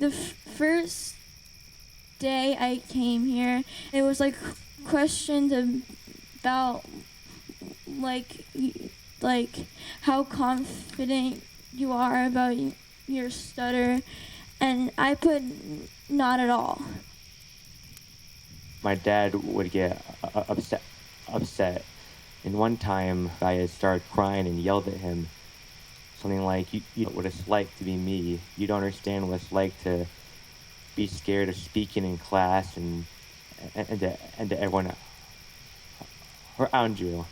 the first day I came here, it was like questions about like how confident you are about your stutter, and I put not at all. My dad would get upset, and one time I had started crying and yelled at him, something like, you know what it's like to be me. You don't understand what it's like to be scared of speaking in class and to everyone around you.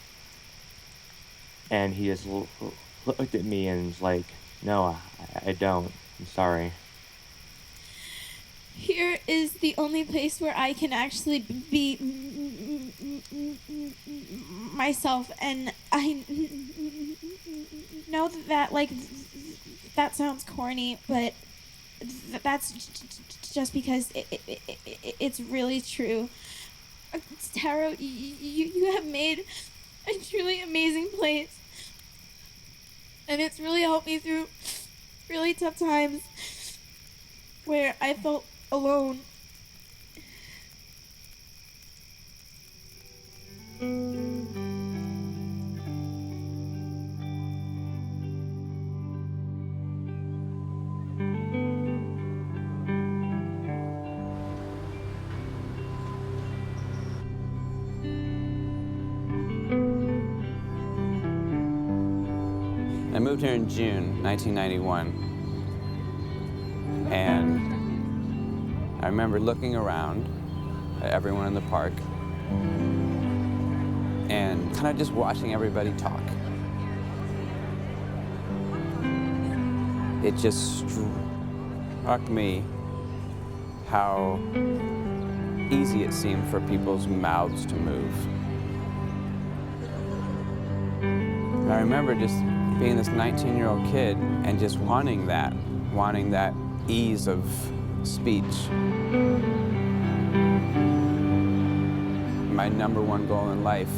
And he just looked at me and was like, no, I don't. I'm sorry. Here is the only place where I can actually be myself, and I know that, like, that sounds corny, but that's just because it's really true. Taro, you have made a truly amazing place, and it's really helped me through really tough times where I felt alone. I moved here in June 1991, and I remember looking around at everyone in the park and kind of just watching everybody talk. It just struck me how easy it seemed for people's mouths to move. And I remember just being this 19-year-old kid and just wanting that ease of speech. My number one goal in life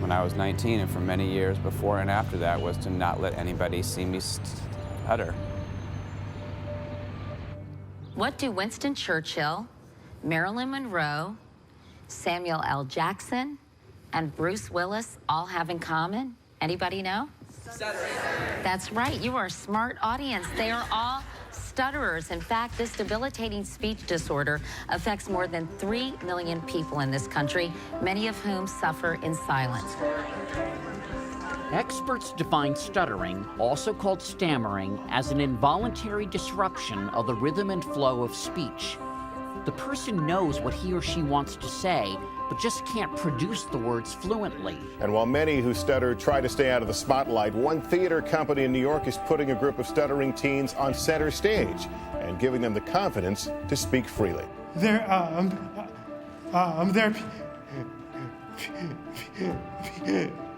when I was 19 and for many years before and after that was to not let anybody see me stutter. What do Winston Churchill, Marilyn Monroe, Samuel L. Jackson, and Bruce Willis all have in common? Anybody know? Stuttering. That's right, you are a smart audience. They are all stutterers. In fact, this debilitating speech disorder affects more than 3 million people in this country, many of whom suffer in silence. Experts define stuttering, also called stammering, as an involuntary disruption of the rhythm and flow of speech. The person knows what he or she wants to say, but just can't produce the words fluently. And while many who stutter try to stay out of the spotlight, one theater company in New York is putting a group of stuttering teens on center stage and giving them the confidence to speak freely. Their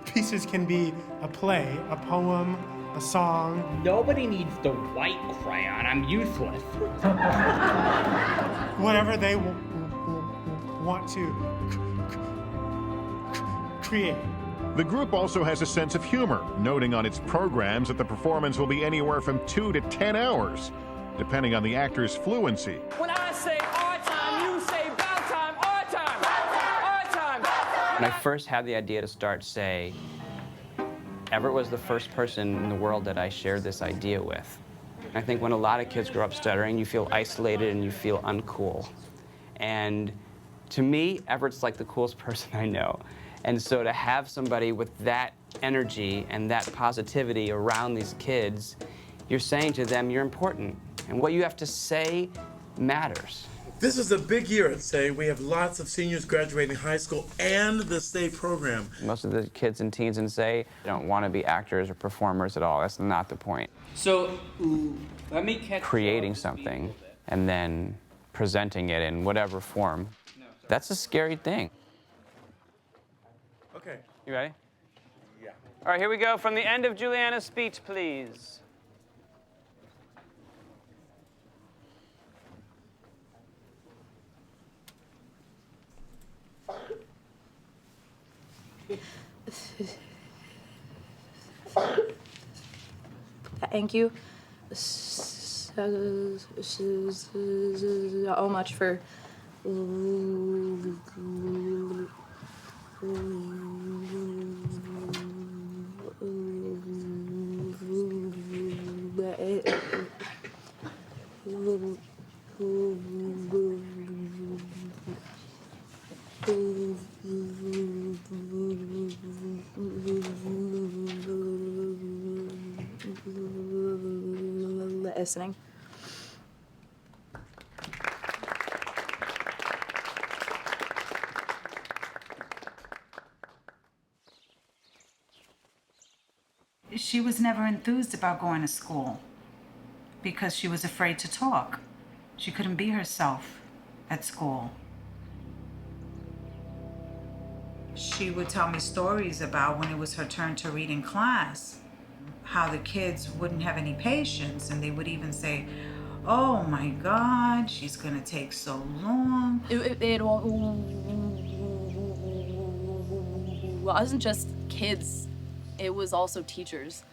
pieces can be a play, a poem, a song. Nobody needs the white crayon. I'm useless. Whatever they want to create. The group also has a sense of humor, noting on its programs that the performance will be anywhere from 2 to 10 hours, depending on the actor's fluency. When I say our time, you say bow time, our time, our time. When I first had the idea to start Say, Everett was the first person in the world that I shared this idea with. I think when a lot of kids grow up stuttering, you feel isolated and you feel uncool. And to me, Everett's like the coolest person I know. And so to have somebody with that energy and that positivity around these kids, you're saying to them, you're important. And what you have to say matters. This is a big year at Say. We have lots of seniors graduating high school and the Say program. Most of the kids and teens in Say don't want to be actors or performers at all. That's not the point. So let me catch creating something and then presenting it in whatever form, that's a scary thing. Okay. You ready? Yeah. All right, here we go. From the end of Juliana's speech, please. Thank you so much for listening. She was never enthused about going to school because she was afraid to talk. She couldn't be herself at school. She would tell me stories about when it was her turn to read in class, how the kids wouldn't have any patience, and they would even say, "Oh my God, she's gonna take so long." It wasn't just kids, it was also teachers.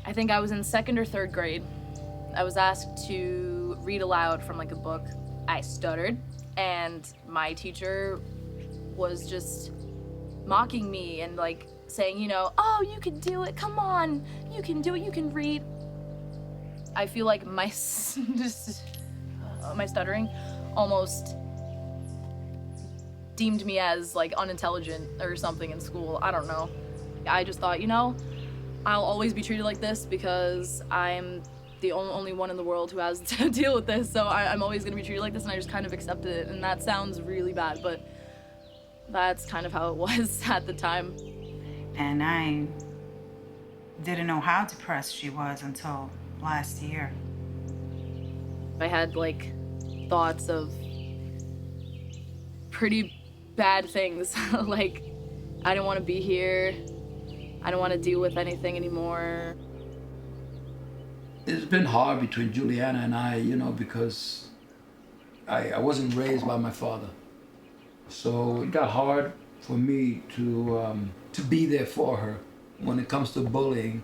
I think I was in 2nd or 3rd grade. I was asked to read aloud from like a book. I stuttered, and my teacher was just mocking me and like saying, you know, "Oh, you can do it, come on, you can do it, you can read." I feel like my stuttering almost deemed me as like unintelligent or something in school. I don't know. I just thought, you know, I'll always be treated like this because I'm the only one in the world who has to deal with this, so I'm always gonna be treated like this, and I just kind of accepted it, and that sounds really bad, but that's kind of how it was at the time. And I didn't know how depressed she was until last year. I had like thoughts of pretty bad things. Like, I don't want to be here. I don't want to deal with anything anymore. It's been hard between Juliana and I, you know, because I wasn't raised by my father. So it got hard for me to be there for her when it comes to bullying.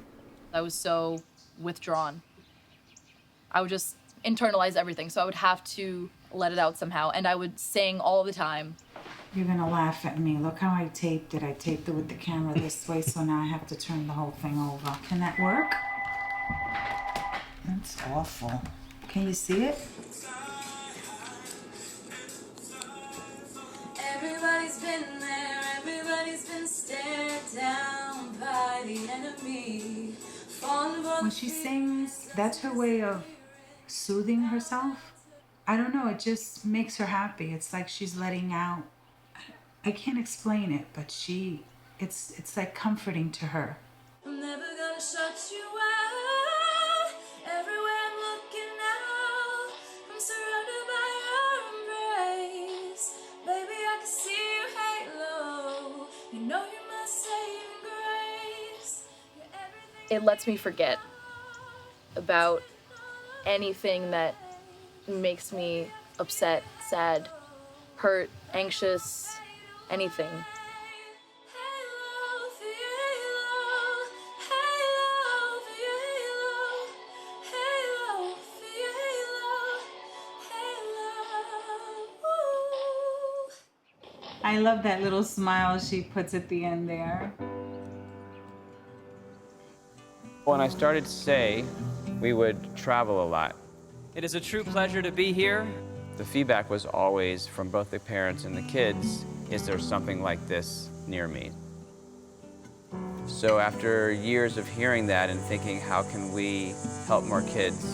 I was so withdrawn. I would just internalize everything, so I would have to let it out somehow, and I would sing all the time. You're gonna laugh at me. Look how I taped it. I taped it with the camera this way, so now I have to turn the whole thing over. Can that work? That's awful. Can you see it? Everybody's been there, everybody's been stared down by the enemy. When she sings, that's her way of soothing herself. I don't know, it just makes her happy. It's like she's letting out. I can't explain it, but it's like comforting to her. I'm never gonna shut you out. Everywhere I'm looking now, I'm surrounded by your embrace. Baby, I can see your halo. You know you're my saving grace. It lets me forget about anything that makes me upset, sad, hurt, anxious, anything. I love that little smile she puts at the end there. When I started Say, we would travel a lot. It is a true pleasure to be here. The feedback was always from both the parents and the kids, is there something like this near me? So after years of hearing that and thinking, how can we help more kids?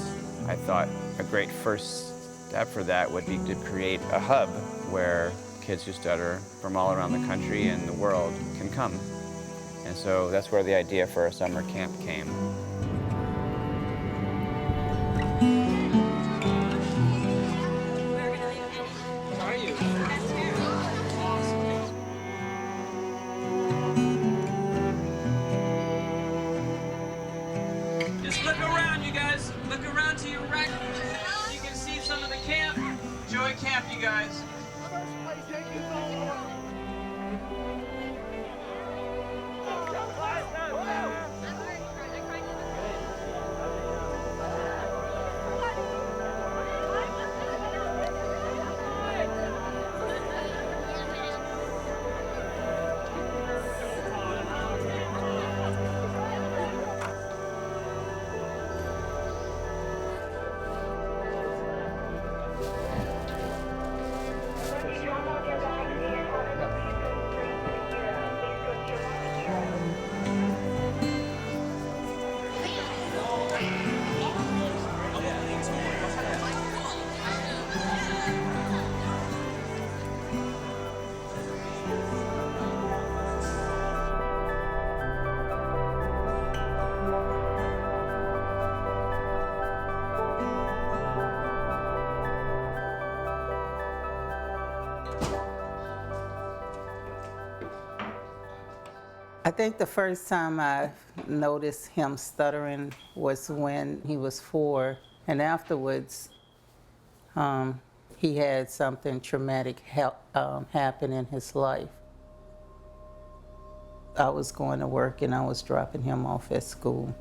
I thought a great first step for that would be to create a hub where kids who stutter from all around the country and the world can come. And so that's where the idea for a summer camp came. Just look around, you guys. Look around to your right. You can see some of the camp. Enjoy camp, you guys. think the first time I noticed him stuttering was when he was 4, and afterwards he had something traumatic happen in his life. I was going to work and I was dropping him off at school.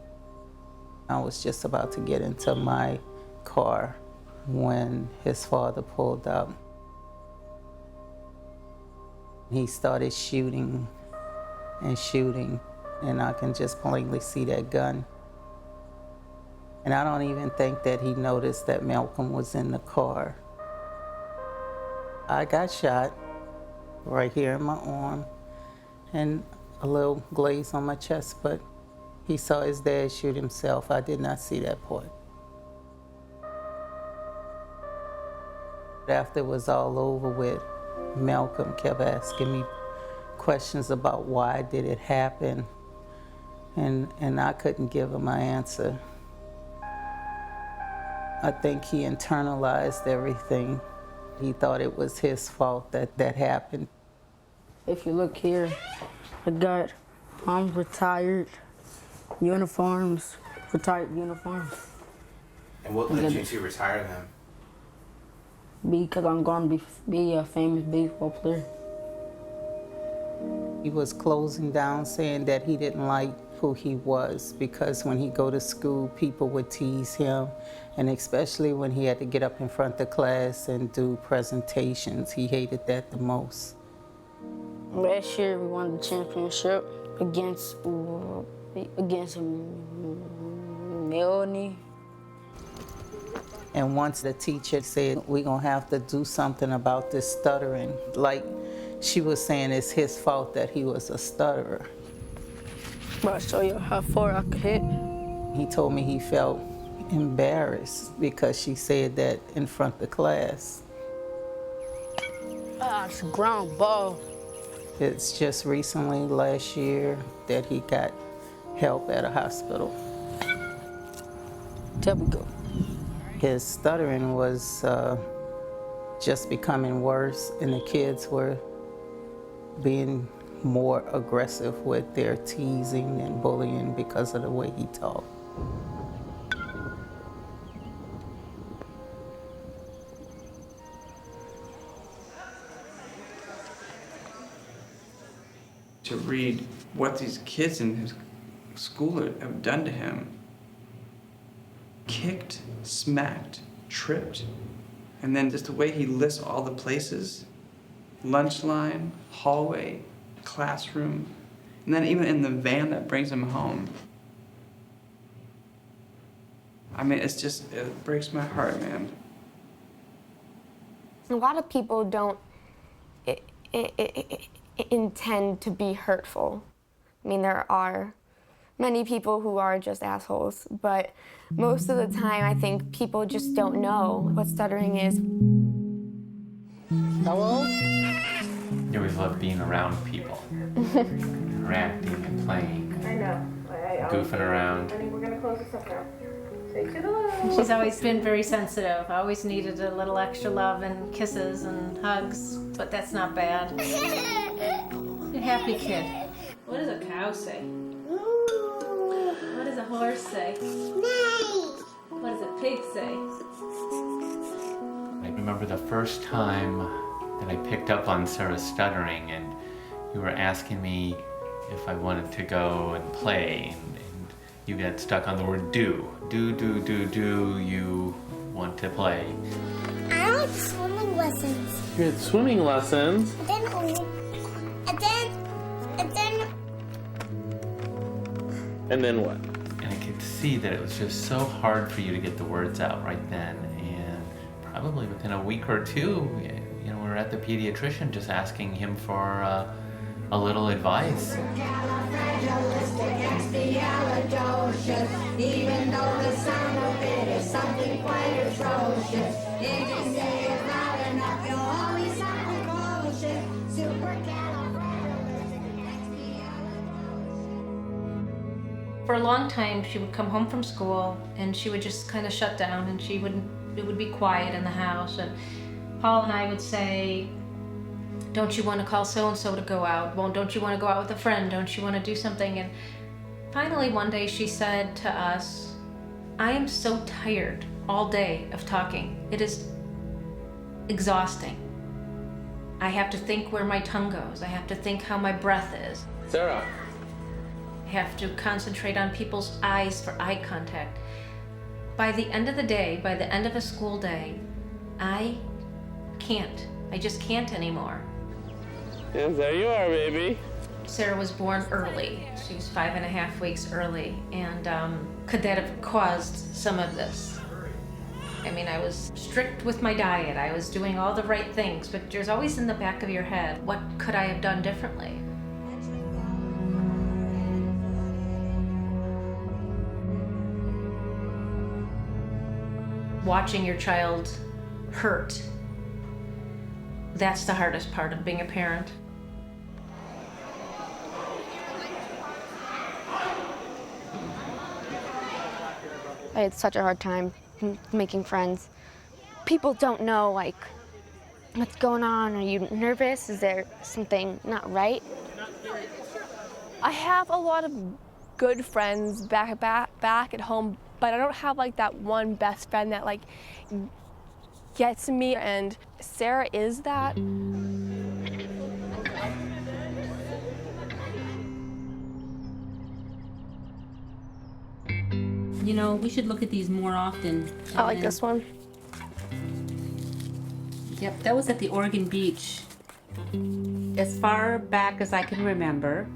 I was just about to get into my car when his father pulled up. He started shooting and shooting, and I can just plainly see that gun. And I don't even think that he noticed that Malcolm was in the car. I got shot right here in my arm and a little glaze on my chest, but he saw his dad shoot himself. I did not see that part. After it was all over with, Malcolm kept asking me questions about why did it happen, and I couldn't give him an answer. I think he internalized everything. He thought it was his fault that happened. If you look here, I got retired uniforms, retired uniforms. And what led you to retire them? Because I'm going to be a famous baseball player. He was closing down, saying that he didn't like who he was because when he go to school, people would tease him, and especially when he had to get up in front of the class and do presentations, he hated that the most. Last year, we won the championship against Melanie. And once the teacher said, we're gonna have to do something about this stuttering, like she was saying it's his fault that he was a stutterer. I'll show you how far I could hit. He told me he felt embarrassed because she said that in front of the class. It's a ground ball. It's just recently, last year, that he got help at a hospital. There we go. His stuttering was just becoming worse, and the kids were being more aggressive with their teasing and bullying because of the way he talked. To read what these kids in his school have done to him. Kicked, smacked, tripped. And then just the way he lists all the places, lunch line, hallway, classroom, and then even in the van that brings him home. I mean, it's just, it breaks my heart, man. A lot of people don't intend to be hurtful. I mean, there are many people who are just assholes, but most of the time I think people just don't know what stuttering is. Hello? You always love being around people, interacting and playing. I know. Goofing around. I think we're gonna close this up now. Say She's always been very sensitive. I always needed a little extra love and kisses and hugs, but that's not bad. You're a happy kid. What does a cow say? What does a horse say? What does a pig say? I remember the first time that I picked up on Sarah's stuttering, and you were asking me if I wanted to go and play, and you got stuck on the word do. Do you want to play? I like swimming lessons. You had swimming lessons? And then what? And I could see that it was just so hard for you to get the words out right then, and probably within a week or two, you know, we were at the pediatrician just asking him for a little advice. Even though the sound of it is something quite atrocious, if you say it's not enough, you'll always sound cautious. For a long time, she would come home from school and she would just kind of shut down, and it would be quiet in the house. And Paul and I would say, Don't you want to call so-and-so to go out? Well, don't you want to go out with a friend? Don't you want to do something? And finally one day she said to us, I am so tired all day of talking. It is exhausting. I have to think where my tongue goes. I have to think how my breath is. Sarah. I have to concentrate on people's eyes for eye contact. By the end of the day, by the end of a school day, I can't. I just can't anymore. Yes, there you are, baby. Sarah was born early. She was 5.5 weeks early. And could that have caused some of this? I mean, I was strict with my diet. I was doing all the right things, but there's always in the back of your head, what could I have done differently? Watching your child hurt, that's the hardest part of being a parent. I had such a hard time making friends. People don't know, like, what's going on? Are you nervous? Is there something not right? I have a lot of good friends back at home, but I don't have like that one best friend that like gets me, and Sarah is that. You know, we should look at these more often. I like this one. Yep, that was at the Oregon Beach. As far back as I can remember,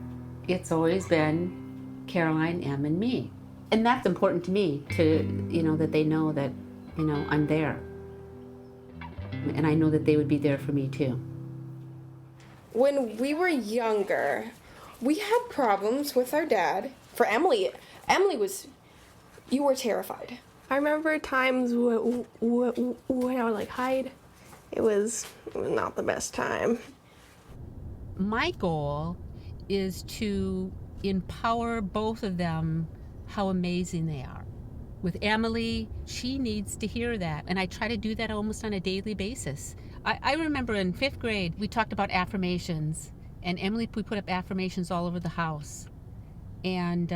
it's always been Caroline, Em, and me. And that's important to me, to, you know, that they know that, you know, I'm there. And I know that they would be there for me too. When we were younger, we had problems with our dad. For Emily was, you were terrified. I remember times when I would like hide. It was not the best time. My goal is to empower both of them how amazing they are. With Emily, she needs to hear that, and I try to do that almost on a daily basis. I remember in 5th grade, we talked about affirmations, and Emily, we put up affirmations all over the house. And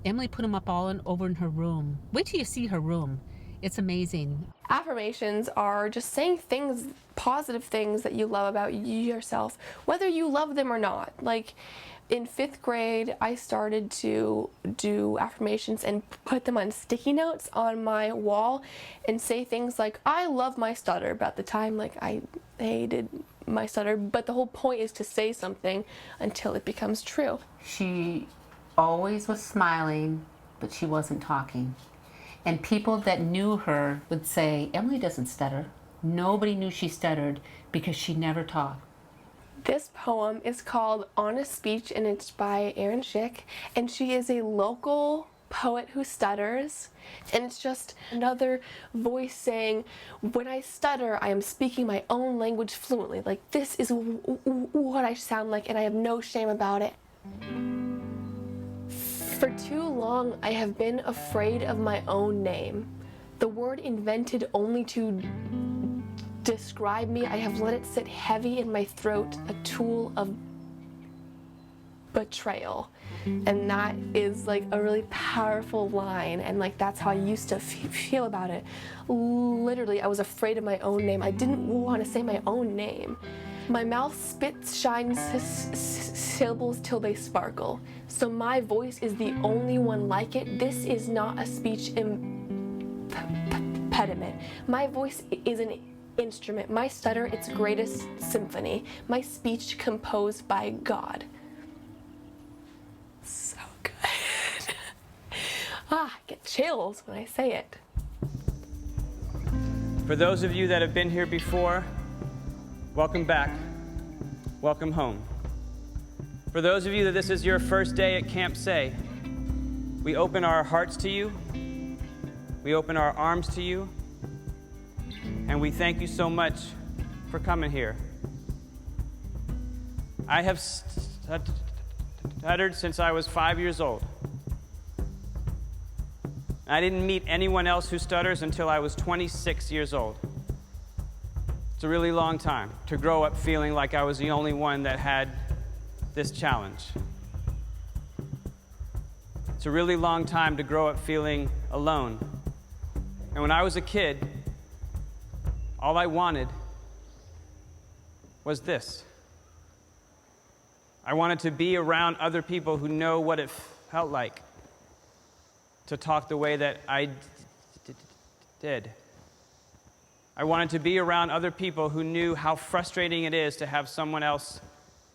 Emily put them up all over in her room. Wait till you see her room. It's amazing. Affirmations are just saying things, positive things that you love about yourself, whether you love them or not. Like in 5th grade, I started to do affirmations and put them on sticky notes on my wall and say things like, I love my stutter, but at the time, like, I hated my stutter. But the whole point is to say something until it becomes true. She always was smiling, but she wasn't talking. And people that knew her would say, Emily doesn't stutter. Nobody knew she stuttered because she never talked. This poem is called Honest Speech, and it's by Erin Schick, and she is a local poet who stutters, and it's just another voice saying, when I stutter, I am speaking my own language fluently. Like, this is what I sound like, and I have no shame about it. For too long, I have been afraid of my own name. The word invented only to describe me, I have let it sit heavy in my throat, a tool of betrayal. And that is like a really powerful line, and like that's how I used to feel about it. Literally, I was afraid of my own name. I didn't want to say my own name. My mouth spits, shines syllables till they sparkle. So my voice is the only one like it. This is not a speech impediment. My voice is an instrument. My stutter, its greatest symphony. My speech composed by God. So good. I get chills when I say it. For those of you that have been here before, welcome back. Welcome home. For those of you that this is your first day at Camp Say, we open our hearts to you. We open our arms to you. And we thank you so much for coming here. I have stuttered since I was 5 years old. I didn't meet anyone else who stutters until I was 26 years old. It's a really long time to grow up feeling like I was the only one that had this challenge. It's a really long time to grow up feeling alone. And when I was a kid, all I wanted was this. I wanted to be around other people who know what it felt like to talk the way that I did. I wanted to be around other people who knew how frustrating it is to have someone else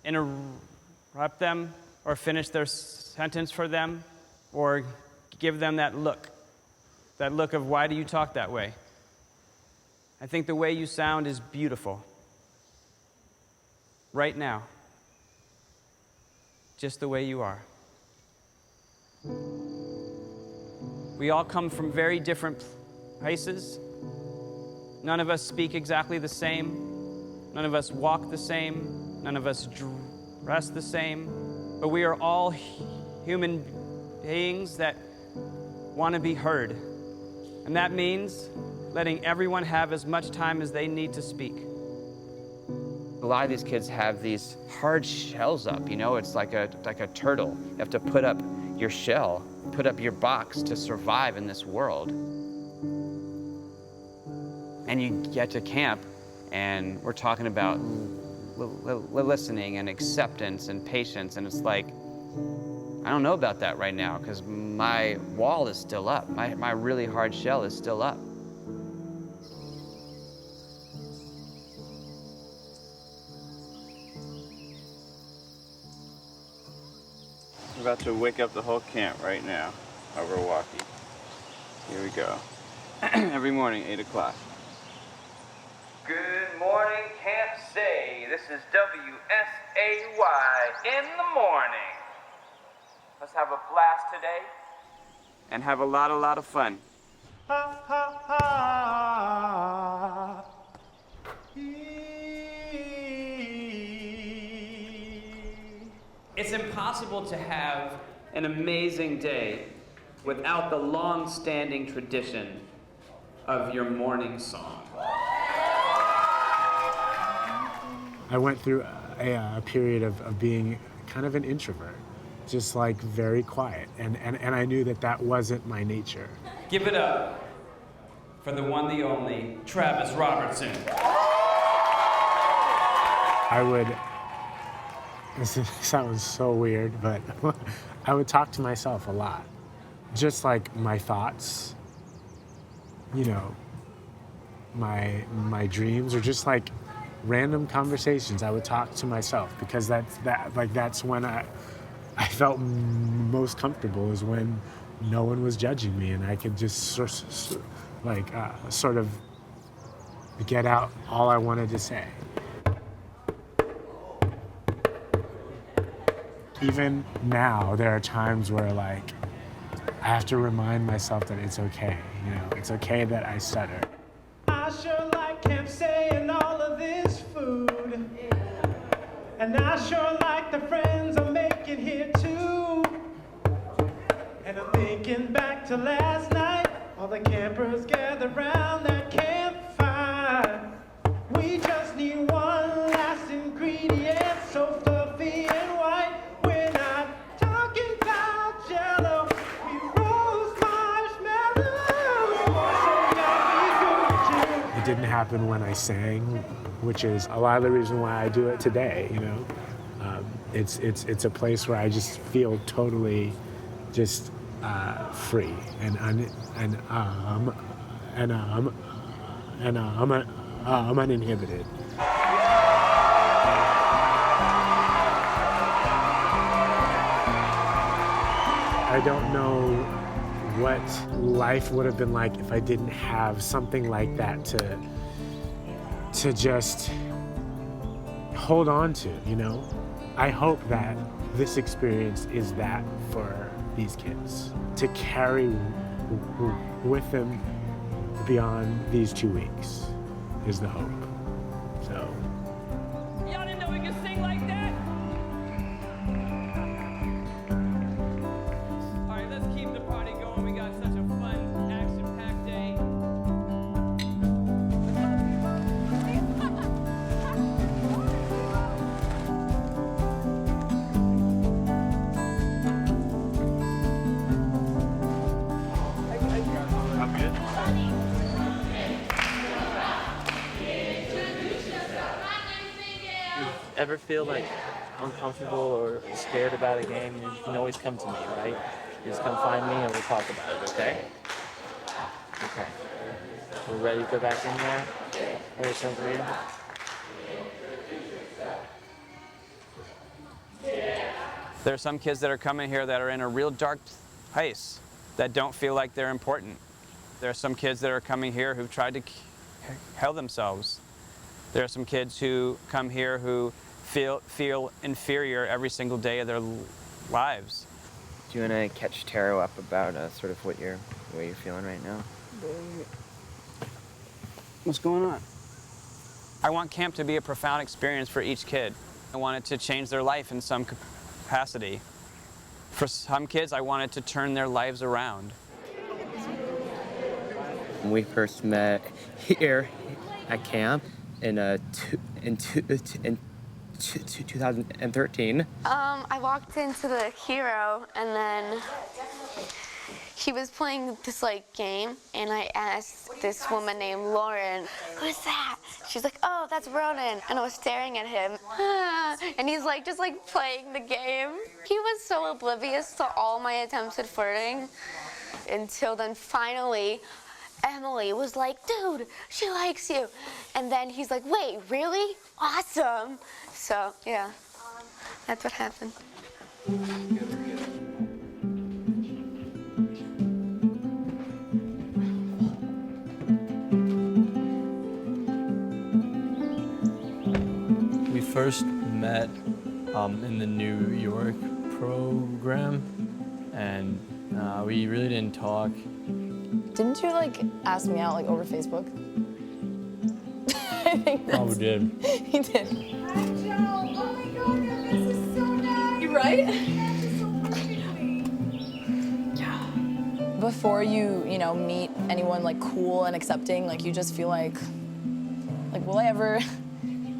interrupt them or finish their sentence for them or give them that look of why do you talk that way? I think the way you sound is beautiful. Right now. Just the way you are. We all come from very different places. None of us speak exactly the same. None of us walk the same. None of us dress the same. But we are all human beings that want to be heard. And that means letting everyone have as much time as they need to speak. A lot of these kids have these hard shells up, you know? It's like a turtle. You have to put up your shell, put up your box to survive in this world. And you get to camp, and we're talking about listening and acceptance and patience, and it's like, I don't know about that right now, because my wall is still up. My really hard shell is still up. We're about to wake up the whole camp right now while we're walking. Here we go. Every morning, 8 o'clock. Good morning, Camp Say. This is WSAY in the morning. Let's have a blast today and have a lot of fun. Ha, ha, ha. It's impossible to have an amazing day without the long-standing tradition of your morning song. I went through a period of being kind of an introvert, just like very quiet, and I knew that wasn't my nature. Give it up for the one, the only, Travis Robertson. I would, this sounds so weird, but I would talk to myself a lot. Just like my thoughts, you know, my dreams, or just like random conversations. I would talk to myself because that's when I felt most comfortable, is when no one was judging me and I could just sort of get out all I wanted to say. Even now, there are times where like I have to remind myself that it's okay. You know, it's okay that I stutter. I sure like Camp Say and all of this food. And I sure like the friends I'm making here too. And I'm thinking back to last night, all the campers gathered round that campfire. We just need one last ingredient, so fluffy and white. We're not talking about Jell-O, we roast marshmallows. So y'all be good too. It didn't happen when I sang, which is a lot of the reason why I do it today. You know, it's a place where I just feel totally just free and I'm uninhibited. I don't know what life would have been like if I didn't have something like that to just hold on to, you know? I hope that this experience is that for these kids, to carry with them beyond these 2 weeks is the hope. So. Y'all didn't know we could sing like that? All right, let's keep the party going. We got such a fun, action-packed day. ever feel like uncomfortable or scared about a game, you can always come to me, right? You just come find me and we'll talk about it, okay? Okay. We're ready to go back in there? There's some for you. There are some kids that are coming here that are in a real dark place, that don't feel like they're important. There are some kids that are coming here who've tried to kill themselves. There are some kids who come here who feel inferior every single day of their lives. Do you want to catch Taro up about sort of what you're feeling right now? What's going on? I want camp to be a profound experience for each kid. I want it to change their life in some capacity. For some kids, I want it to turn their lives around. We first met here at camp in 2013. I walked into the hero, and then he was playing this like game, and I asked this woman named Lauren, "Who's that?" She's like, "Oh, that's Ronan," and I was staring at him, and he's like just like playing the game. He was so oblivious to all my attempts at flirting, until then finally Emily was like, "Dude, she likes you," and then he's like, "Wait, really? Awesome!" So yeah, that's what happened. We first met in the New York program, and we really didn't talk. Didn't you like ask me out like over Facebook? I think that's... Oh, we did. He did. Hi, Joe. Oh my God, this is so nice. You right? Yeah. Before you know, meet anyone like cool and accepting, like you just feel like will I ever,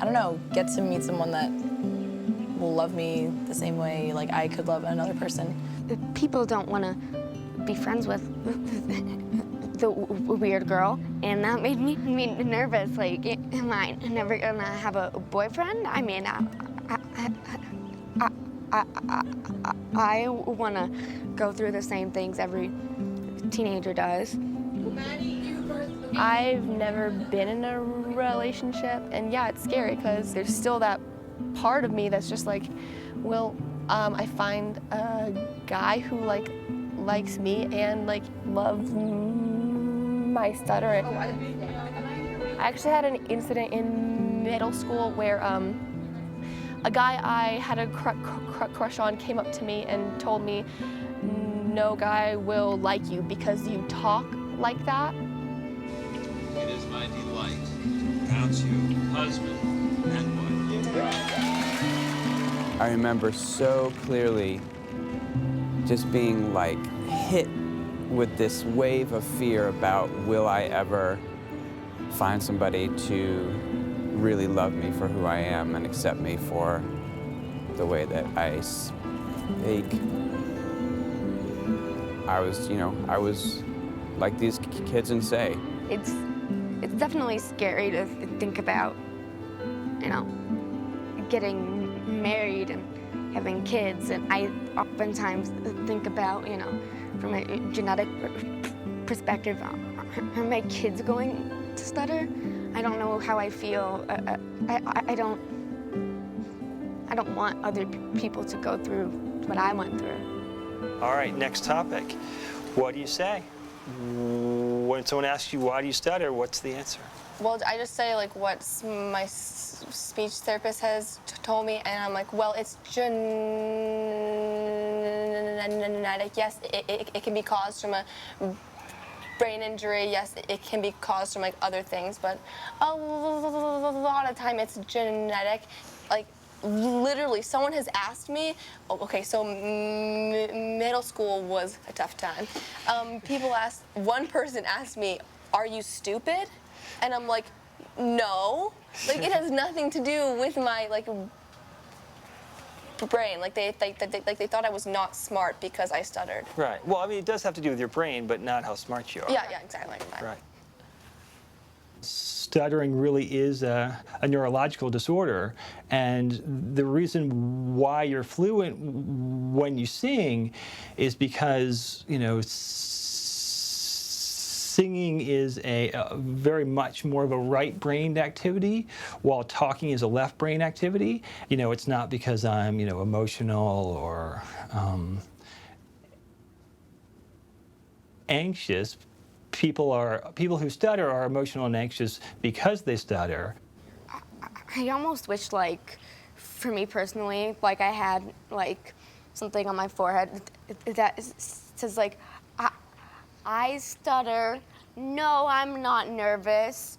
I don't know, get to meet someone that will love me the same way like I could love another person? People don't want to be friends with the weird girl, and that made me nervous. Like, am I never gonna have a boyfriend? I mean, I want to go through the same things every teenager does. I've never been in a relationship, and yeah, it's scary because there's still that part of me that's just like, will I find a guy who likes me and like loves my stuttering. I actually had an incident in middle school where a guy I had a crush on came up to me and told me, "No guy will like you because you talk like that." It is my delight to pronounce you husband and wife. I remember so clearly just being like hit with this wave of fear about, will I ever find somebody to really love me for who I am and accept me for the way that I speak. I was like these kids and say. It's definitely scary to think about, getting married and having kids, and I oftentimes think about, from a genetic perspective, are my kids going to stutter? I don't know how I feel. I don't want other people to go through what I went through. All right, next topic. What do you say? When someone asks you, why do you stutter, what's the answer? Well, I just say like what my speech therapist has told me, and I'm like, well, it's genetic. Yes, it can be caused from a brain injury. Yes, it can be caused from like other things, but a lot of time it's genetic. Like literally, someone has asked me. Okay, so middle school was a tough time. One person asked me, "Are you stupid?" And I'm like, no. Like it has nothing to do with my brain. Like they thought I was not smart because I stuttered. Right. Well, I mean, it does have to do with your brain, but not how smart you are. Yeah, exactly. Right. stuttering really is a neurological disorder, and the reason why you're fluent when you sing is because, you know, singing is a very much more of a right-brained activity, while talking is a left-brain activity. You know, it's not because I'm, you know, emotional or anxious. People who stutter are emotional and anxious because they stutter. I almost wish, like, for me personally, like I had like something on my forehead that says like, I stutter. No, I'm not nervous.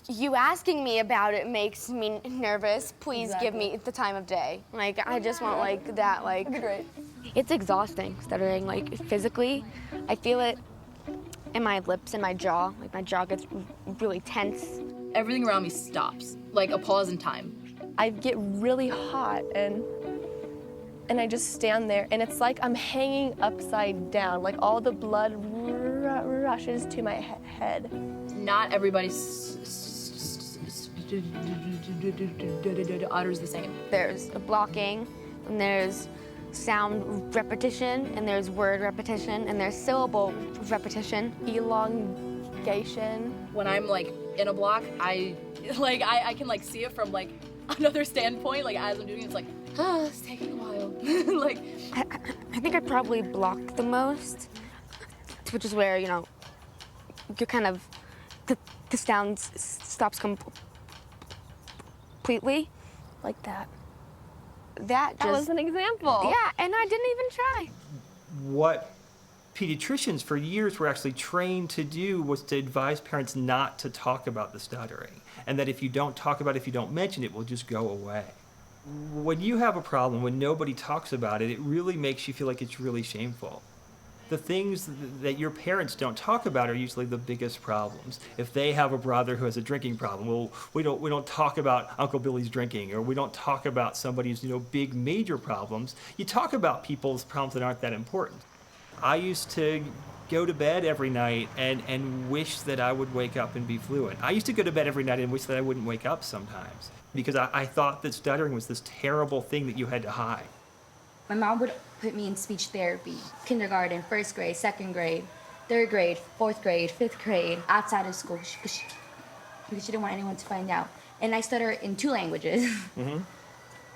You asking me about it makes me nervous. Please give me the time of day. Like, I just want like that, like. That'd be great. It's exhausting, stuttering, like physically. I feel it in my lips and my jaw. Like, my jaw gets really tense. Everything around me stops, like a pause in time. I get really hot and I just stand there, and it's like I'm hanging upside down, like all the blood rushes to my head. Not everybody utters the same. There's blocking, and there's sound repetition, and there's word repetition, and there's syllable repetition. Elongation. When I'm like in a block, I can like see it from like another standpoint. Like as I'm doing it, it's like, it's taking a while. Like, I think I probably blocked the most, which is where, you know, you're kind of, the sound stops completely. Like that. That was an example. Yeah, and I didn't even try. What pediatricians for years were actually trained to do was to advise parents not to talk about the stuttering, and that if you don't talk about it, if you don't mention it, it will just go away. When you have a problem, when nobody talks about it, it really makes you feel like it's really shameful. The things that your parents don't talk about are usually the biggest problems. If they have a brother who has a drinking problem, well, we don't talk about Uncle Billy's drinking, or we don't talk about somebody's, you know, big major problems. You talk about people's problems that aren't that important. I used to go to bed every night and wish that I would wake up and be fluent. I used to go to bed every night and wish that I wouldn't wake up sometimes, because I thought that stuttering was this terrible thing that you had to hide. My mom would put me in speech therapy, kindergarten, first grade, second grade, third grade, fourth grade, fifth grade, outside of school, because she didn't want anyone to find out. And I stutter in 2 languages. Mm-hmm.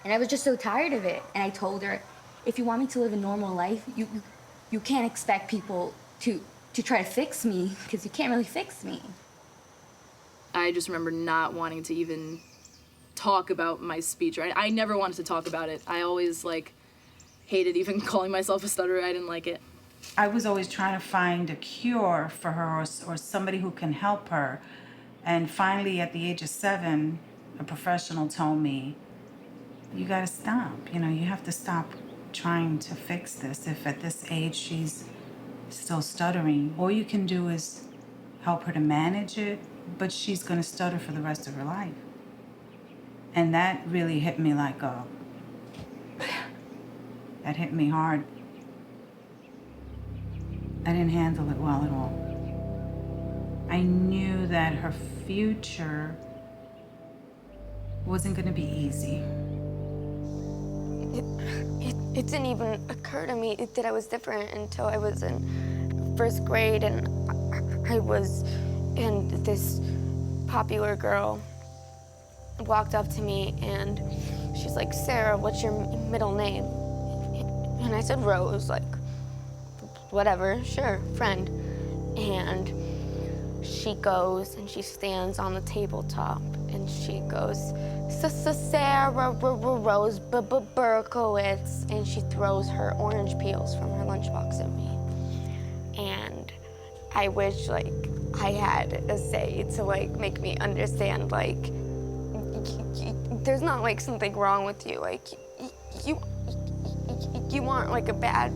And I was just so tired of it. And I told her, if you want me to live a normal life, you can't expect people to try to fix me, because you can't really fix me. I just remember not wanting to even talk about my speech. Right? I never wanted to talk about it. I always hated even calling myself a stutterer. I didn't like it. I was always trying to find a cure for her, or somebody who can help her. And finally, at the age of 7, a professional told me, you gotta stop. You know, you have to stop trying to fix this. If at this age she's still stuttering, all you can do is help her to manage it, but she's gonna stutter for the rest of her life. And that really hit me like that hit me hard. I didn't handle it well at all. I knew that her future wasn't gonna be easy. It didn't even occur to me that I was different until I was in first grade, and this popular girl walked up to me and she's like, Sarah, what's your middle name? And I said Rose, like, whatever, sure, friend. And she goes and she stands on the tabletop and she goes, Sarah Rose Berkowitz, and she throws her orange peels from her lunchbox at me. And I wish, like, I had a say to, like, make me understand, like, there's not, like, something wrong with you. Like, you aren't, like, a bad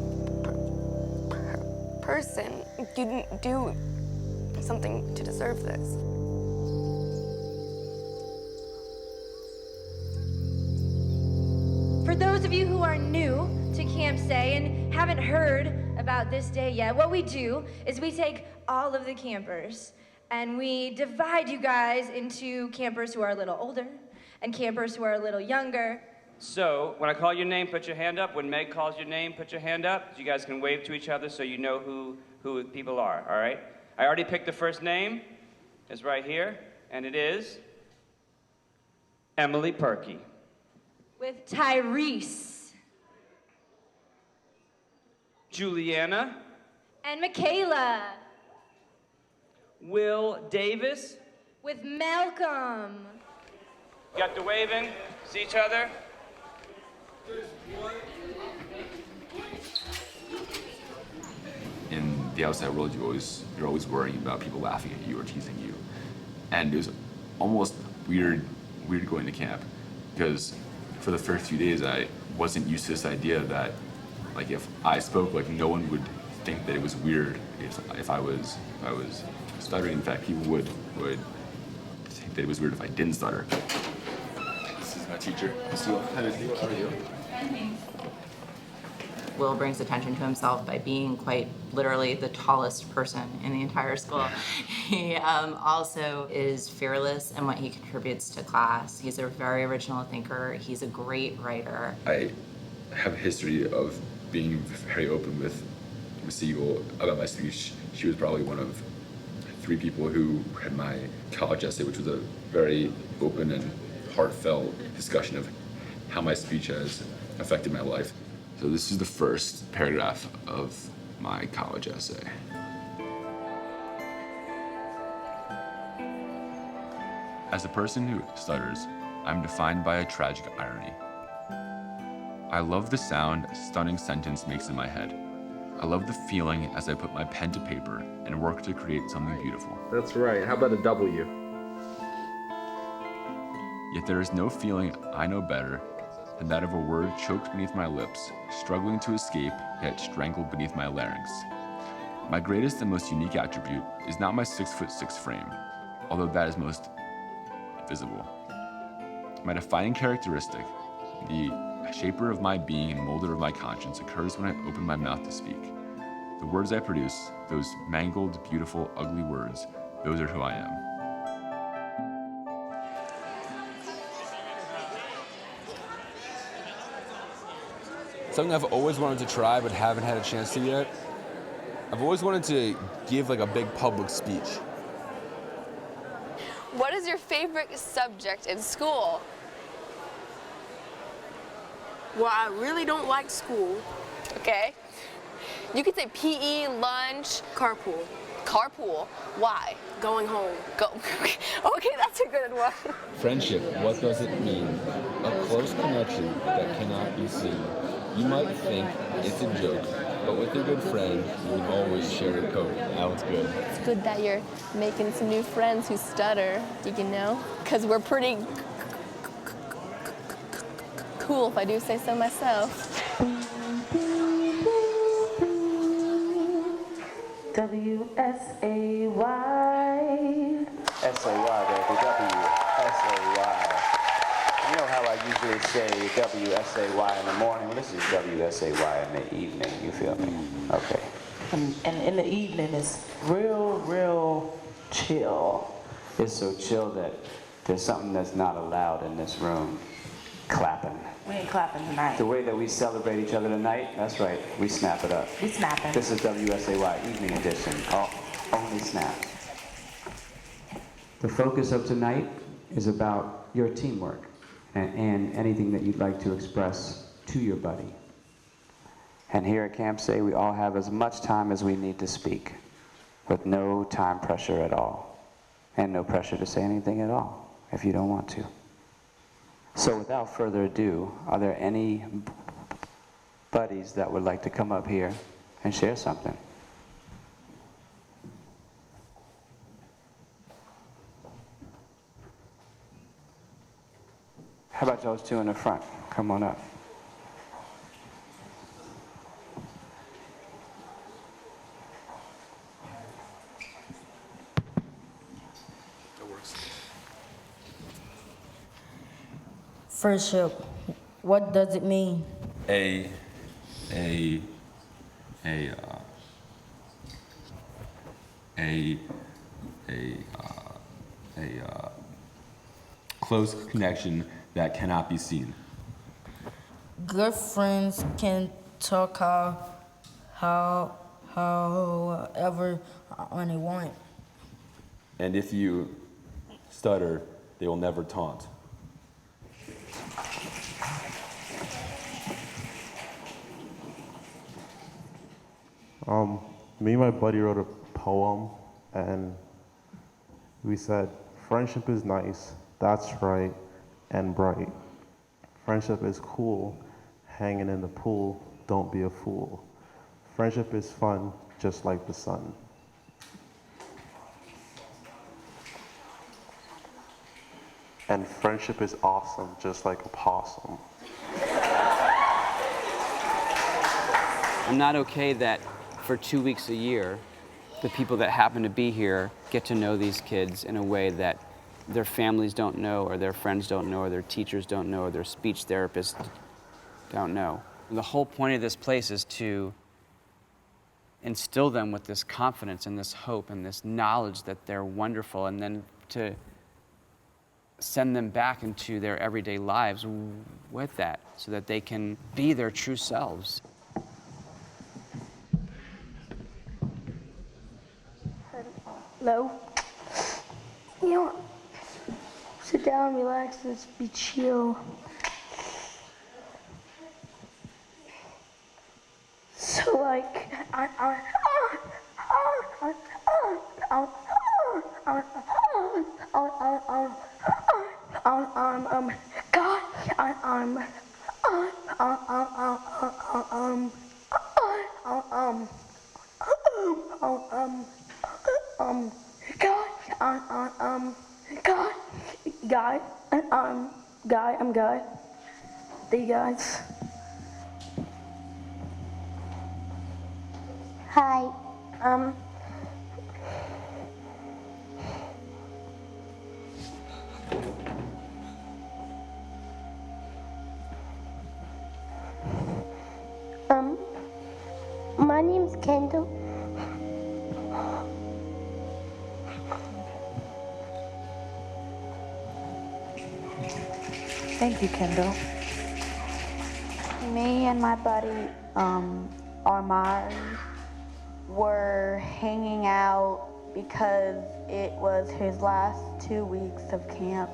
person. You didn't do something to deserve this. For those of you who are new to Camp Say and haven't heard about this day yet, what we do is we take all of the campers And we divide you guys into campers who are a little older and campers who are a little younger. So, when I call your name, put your hand up. When Meg calls your name, put your hand up. You guys can wave to each other so you know who people are, all right? I already picked the first name. It's right here, and it is Emily Perky. With Tyrese. Juliana. And Michaela. Will Davis. With Malcolm. Got the waving. See each other. In the outside world, you're always worrying about people laughing at you or teasing you, and it was almost weird going to camp, because for the first few days I wasn't used to this idea that, like, if I spoke, like, no one would think that it was weird if I was stuttering. In fact, people would think that it was weird if I didn't stutter. This is my teacher. So, how are you? Will brings attention to himself by being quite literally the tallest person in the entire school. He also is fearless in what he contributes to class. He's a very original thinker. He's a great writer. I have a history of being very open with Miss Eagle about my speech. She was probably one of 3 people who read my college essay, which was a very open and heartfelt discussion of how my speech has affected my life. So this is the first paragraph of my college essay. As a person who stutters, I'm defined by a tragic irony. I love the sound a stunning sentence makes in my head. I love the feeling as I put my pen to paper and work to create something beautiful. That's right. How about a W? Yet there is no feeling I know better than that of a word choked beneath my lips, struggling to escape, yet strangled beneath my larynx. My greatest and most unique attribute is not my 6'6" frame, although that is most visible. My defining characteristic, the shaper of my being and molder of my conscience, occurs when I open my mouth to speak. The words I produce, those mangled, beautiful, ugly words, those are who I am. Something I've always wanted to try but haven't had a chance to yet. I've always wanted to give like a big public speech. What is your favorite subject in school? Well, I really don't like school. Okay. You could say PE, lunch, carpool. Carpool. Why? Going home. Okay, that's a good one. Friendship, what does it mean? A close connection that cannot be seen. You might think it's a joke, but with a good friend, you will always share a coat. That one's good. It's good that you're making some new friends who stutter, you know? Because we're pretty cool, if I do say so myself. W-S-A-Y. S-A-Y, baby, W-S-A-Y. You know how I usually say W-S-A-Y in the morning? Well, this is W-S-A-Y in the evening, you feel me? Okay. And in the evening, it's real chill. It's so chill that there's something that's not allowed in this room. Clapping. We ain't clapping tonight. The way that we celebrate each other tonight, that's right, we snap it up. We snapping. This is WSAY Evening Edition. Only snap. The focus of tonight is about your teamwork and anything that you'd like to express to your buddy. And here at Camp Say, we all have as much time as we need to speak, with no time pressure at all, and no pressure to say anything at all if you don't want to. So without further ado, are there any buddies that would like to come up here and share something? How about those two in the front? Come on up. Friendship, what does it mean? A a close connection that cannot be seen. Good friends can talk however they want. And if you stutter, they will never taunt. Me and my buddy wrote a poem, and we said, friendship is nice, that's right, and bright. Friendship is cool, hanging in the pool, don't be a fool. Friendship is fun, just like the sun. And friendship is awesome, just like a possum. I'm not okay that for 2 weeks a year, the people that happen to be here get to know these kids in a way that their families don't know, or their friends don't know, or their teachers don't know, or their speech therapists don't know. The whole point of this place is to instill them with this confidence and this hope and this knowledge that they're wonderful, and then to send them back into their everyday lives with that so that they can be their true selves. Hello? You know, sit down, relax, and just be chill. So like, I'm Guy. Hey guys. Hi. My name's Kendall. Thank you, Kendall. Me and my buddy, Armari, were hanging out because it was his last 2 weeks of camp.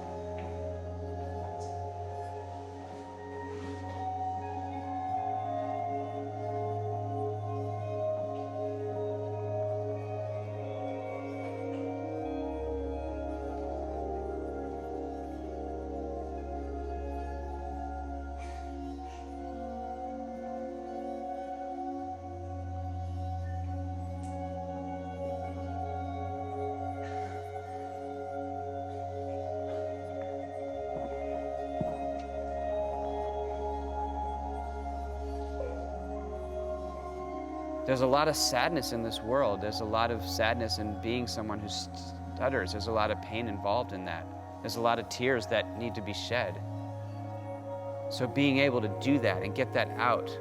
There's a lot of sadness in this world. There's a lot of sadness in being someone who stutters. There's a lot of pain involved in that. There's a lot of tears that need to be shed. So being able to do that and get that out,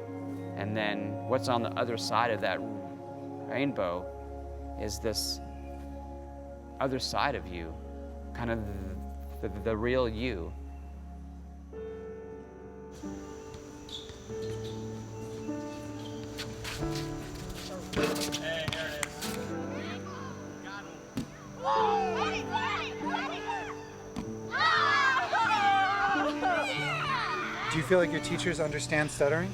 and then what's on the other side of that rainbow is this other side of you, kind of the real you. Do you feel like your teachers understand stuttering?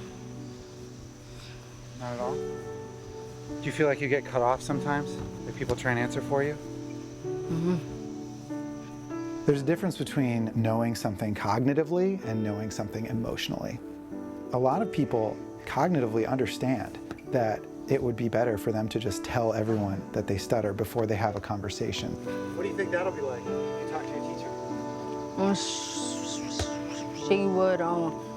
Not at all? Do you feel like you get cut off sometimes? Like people try and answer for you? Mm-hmm. There's a difference between knowing something cognitively and knowing something emotionally. A lot of people cognitively understand that it would be better for them to just tell everyone that they stutter before they have a conversation. What do you think that'll be like when you talk to your teacher? She would understand.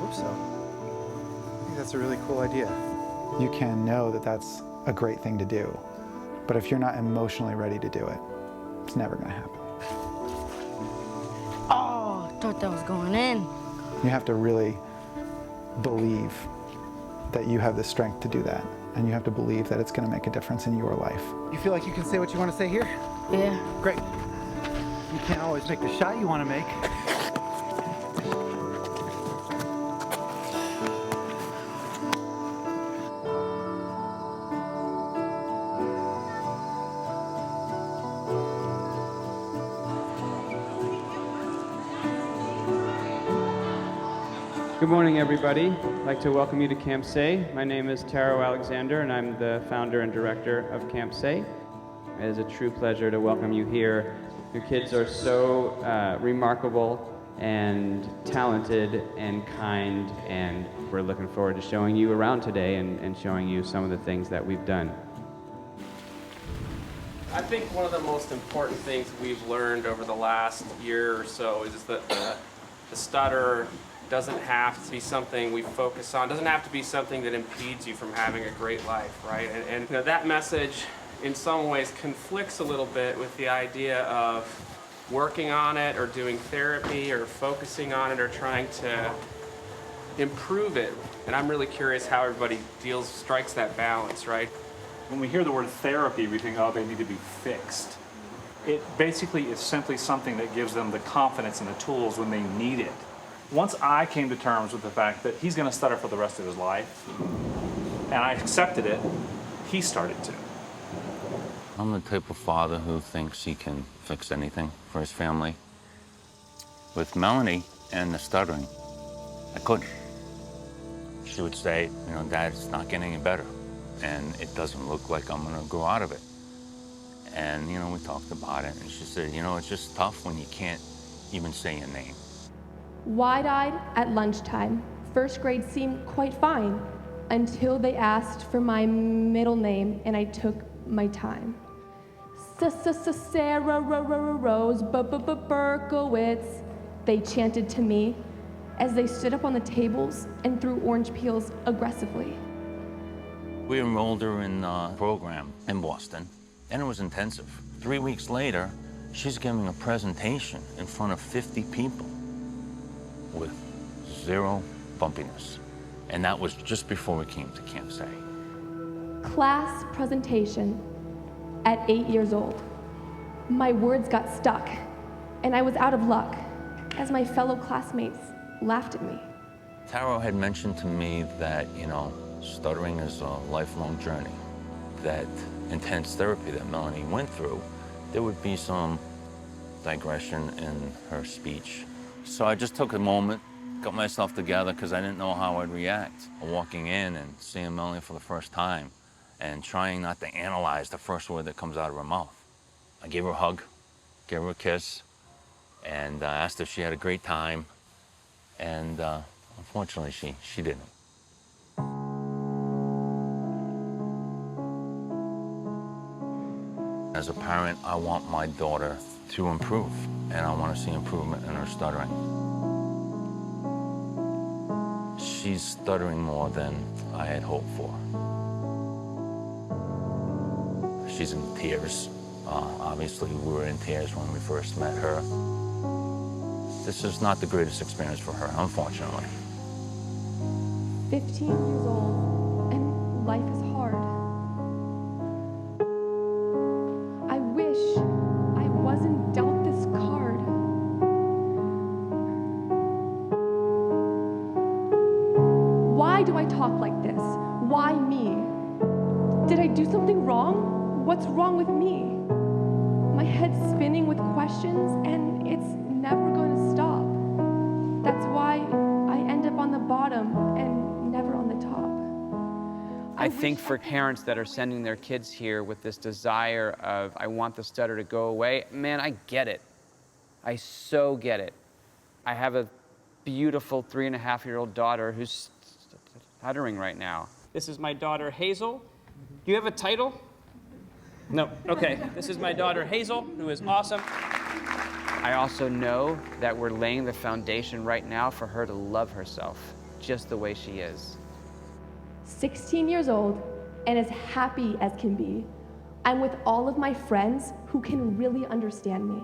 Hope so. I think that's a really cool idea. You can know that that's a great thing to do, but if you're not emotionally ready to do it, it's never going to happen. Oh, I thought that was going in. You have to really believe that you have the strength to do that. And you have to believe that it's going to make a difference in your life. You feel like you can say what you want to say here? Yeah. Great. You can't always make the shot you want to make. Good morning, everybody. I'd like to welcome you to Camp Say. My name is Taro Alexander, and I'm the founder and director of Camp Say. It is a true pleasure to welcome you here. Your kids are so remarkable and talented and kind, and we're looking forward to showing you around today and showing you some of the things that we've done. I think one of the most important things we've learned over the last year or so is that the stutter doesn't have to be something we focus on, doesn't have to be something that impedes you from having a great life, right? And you know, that message in some ways conflicts a little bit with the idea of working on it or doing therapy or focusing on it or trying to improve it. And I'm really curious how everybody strikes that balance, right? When we hear the word therapy, we think, oh, they need to be fixed. It basically is simply something that gives them the confidence and the tools when they need it. Once I came to terms with the fact that he's going to stutter for the rest of his life, and I accepted it, he started to. I'm the type of father who thinks he can fix anything for his family. With Melanie and the stuttering, I couldn't. She would say, you know, Dad, it's not getting any better, and it doesn't look like I'm going to grow out of it. And, you know, we talked about it, and she said, you know, it's just tough when you can't even say your name. Wide-eyed at lunchtime, first grade seemed quite fine until they asked for my middle name and I took my time. Sarah Rose Berkowitz, they chanted to me as they stood up on the tables and threw orange peels aggressively. We enrolled her in a program in Boston, and it was intensive. 3 weeks later, she's giving a presentation in front of 50 people with 0 bumpiness. And that was just before we came to Camp Say. Class presentation at 8 years old. My words got stuck, and I was out of luck as my fellow classmates laughed at me. Taro had mentioned to me that, you know, stuttering is a lifelong journey, that intense therapy that Melanie went through, there would be some digression in her speech. So I just took a moment, got myself together, because I didn't know how I'd react. Walking in and seeing Melanie for the first time and trying not to analyze the first word that comes out of her mouth. I gave her a hug, gave her a kiss, and asked if she had a great time. And unfortunately, she didn't. As a parent, I want my daughter to improve, and I want to see improvement in her stuttering. She's stuttering more than I had hoped for. She's in tears. Obviously, we were in tears when we first met her. This is not the greatest experience for her, unfortunately. 15 years old, and life is hard. I wish I wasn't dealt this card. Why do I talk like this? Why me? Did I do something wrong? What's wrong with me? My head's spinning with questions, and it's never going to stop. That's why I end up on the bottom and never on the top. I think for parents that are sending their kids here with this desire of, I want the stutter to go away, man, I get it. I so get it. I have a beautiful 3.5-year-old daughter who's stuttering right now. This is my daughter, Hazel. Do you have a title? No, okay. This is my daughter, Hazel, who is awesome. I also know that we're laying the foundation right now for her to love herself just the way she is. 16 years old and as happy as can be. I'm with all of my friends who can really understand me.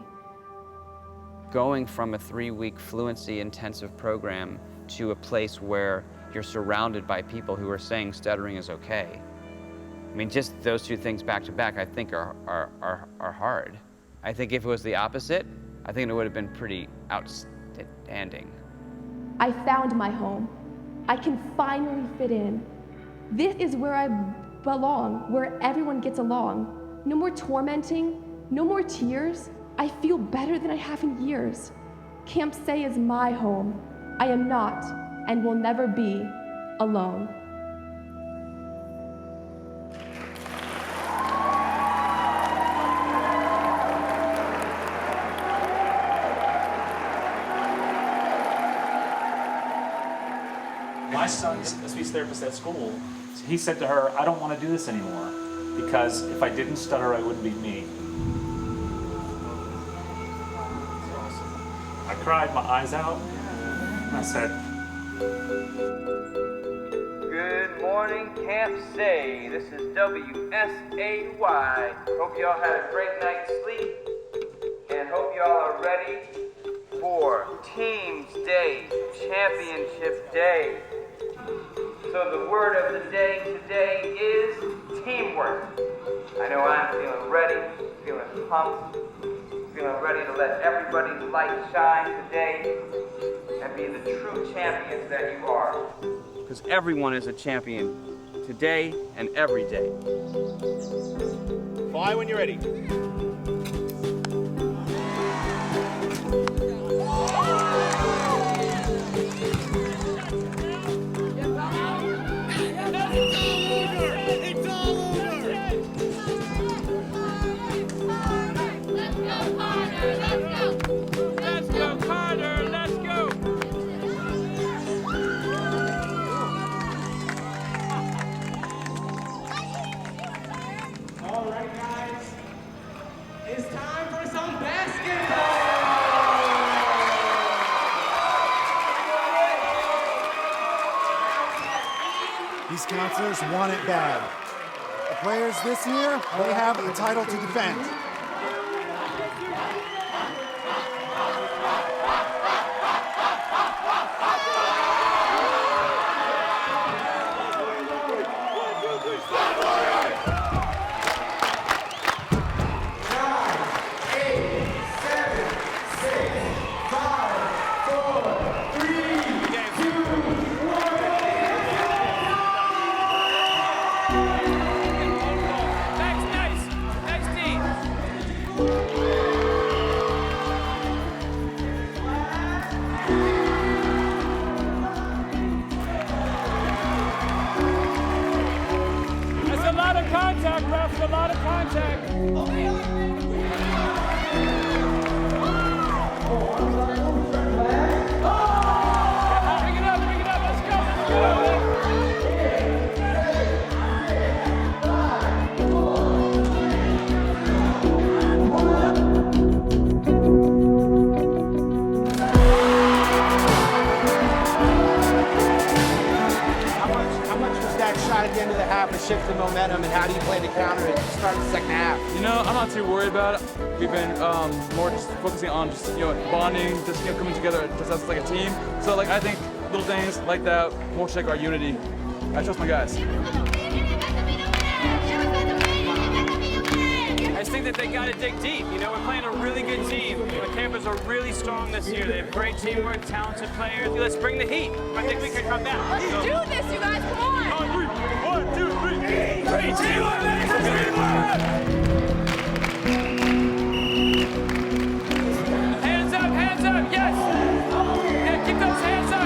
Going from a 3-week fluency intensive program to a place where you're surrounded by people who are saying stuttering is okay. I mean, just those two things back to back, I think are hard. I think if it was the opposite, I think it would have been pretty outstanding. I found my home. I can finally fit in. This is where I belong, where everyone gets along. No more tormenting, no more tears. I feel better than I have in years. Camp Say is my home. I am not and will never be alone. My son's a speech therapist at school. He said to her, I don't want to do this anymore because if I didn't stutter, I wouldn't be me. I cried my eyes out and I said, Good morning, Camp Say. This is WSAY. Hope y'all had a great night's sleep and hope y'all are ready for Teams Day, Championship Day. So the word of the day today is teamwork. I know I'm feeling ready, feeling pumped, feeling ready to let everybody's light shine today and be the true champions that you are. Because everyone is a champion today and every day. Fly when you're ready. These counselors want it bad. The players this year, they have a title to defend. Shift the momentum, and how do you plan to counter it to start the second half? You know, I'm not too worried about it. We've been more just focusing on just bonding, just coming together just as like a team. So like I think little things like that will shake our unity. I trust my guys. I just think that they got to dig deep. You know, we're playing a really good team. The campers are really strong this year. They have great teamwork, talented players. Let's bring the heat. I think we can come back. Let's do this, you guys. Come on. 1, 2, 3. Teamwork, teamwork. Hands up, yes. Yeah, keep those hands up.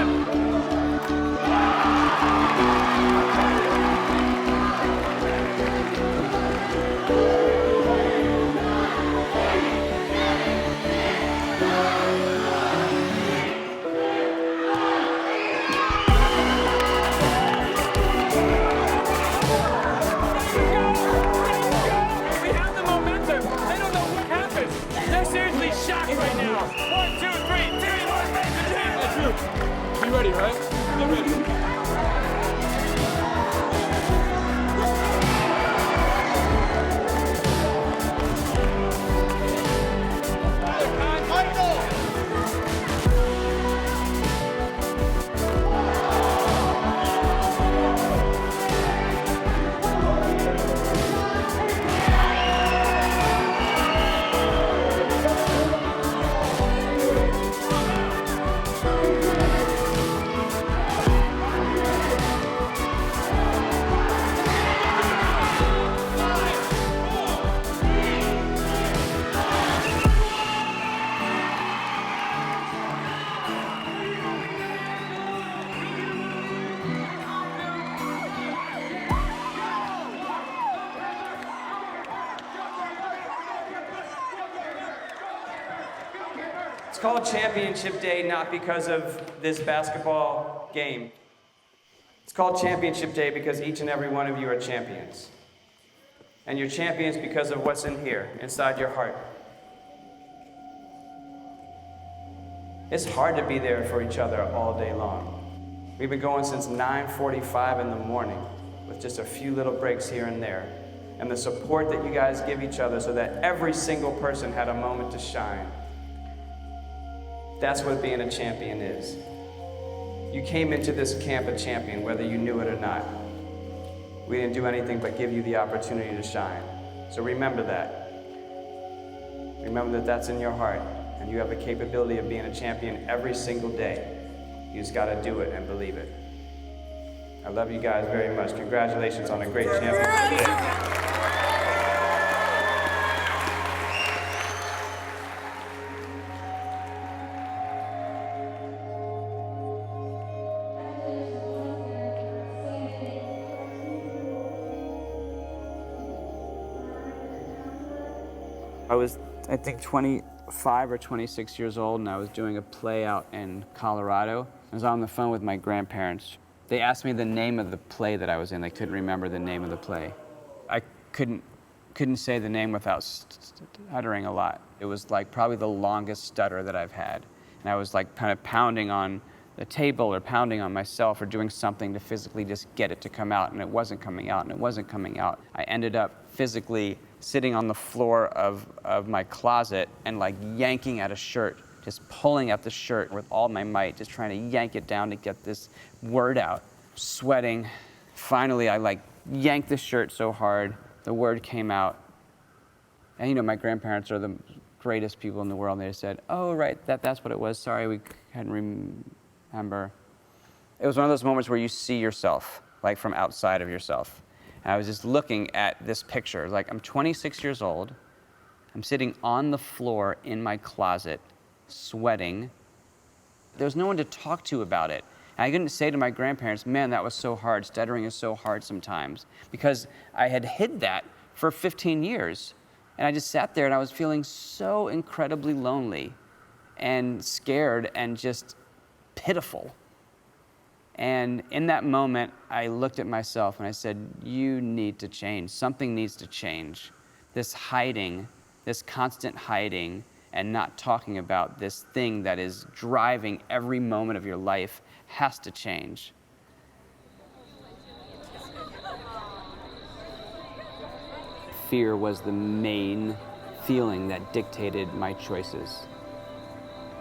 It's called Championship Day not because of this basketball game. It's called Championship Day because each and every one of you are champions. And you're champions because of what's in here, inside your heart. It's hard to be there for each other all day long. We've been going since 9:45 in the morning with just a few little breaks here and there. And the support that you guys give each other so that every single person had a moment to shine. That's what being a champion is. You came into this camp a champion, whether you knew it or not. We didn't do anything but give you the opportunity to shine. So remember that. Remember that that's in your heart, and you have the capability of being a champion every single day. You just gotta do it and believe it. I love you guys very much. Congratulations on a great championship day. I was, I think, 25 or 26 years old, and I was doing a play out in Colorado. I was on the phone with my grandparents. They asked me the name of the play that I was in. They couldn't remember the name of the play. I couldn't say the name without stuttering a lot. It was like probably the longest stutter that I've had. And I was like kind of pounding on the table or pounding on myself or doing something to physically just get it to come out, and it wasn't coming out, and it wasn't coming out. I ended up physically sitting on the floor of my closet and like yanking at a shirt, just pulling at the shirt with all my might, just trying to yank it down to get this word out. Sweating. Finally, I like yanked the shirt so hard, the word came out. And you know, my grandparents are the greatest people in the world. And they said, oh, right, that's what it was. Sorry, we couldn't remember. It was one of those moments where you see yourself, like from outside of yourself. And I was just looking at this picture. Like, I'm 26 years old. I'm sitting on the floor in my closet, sweating. There's no one to talk to about it. And I couldn't say to my grandparents, man, that was so hard. Stuttering is so hard sometimes. Because I had hid that for 15 years. And I just sat there and I was feeling so incredibly lonely and scared and just pitiful. And in that moment, I looked at myself and I said, you need to change. Something needs to change. This hiding, this constant hiding and not talking about this thing that is driving every moment of your life has to change. Fear was the main feeling that dictated my choices.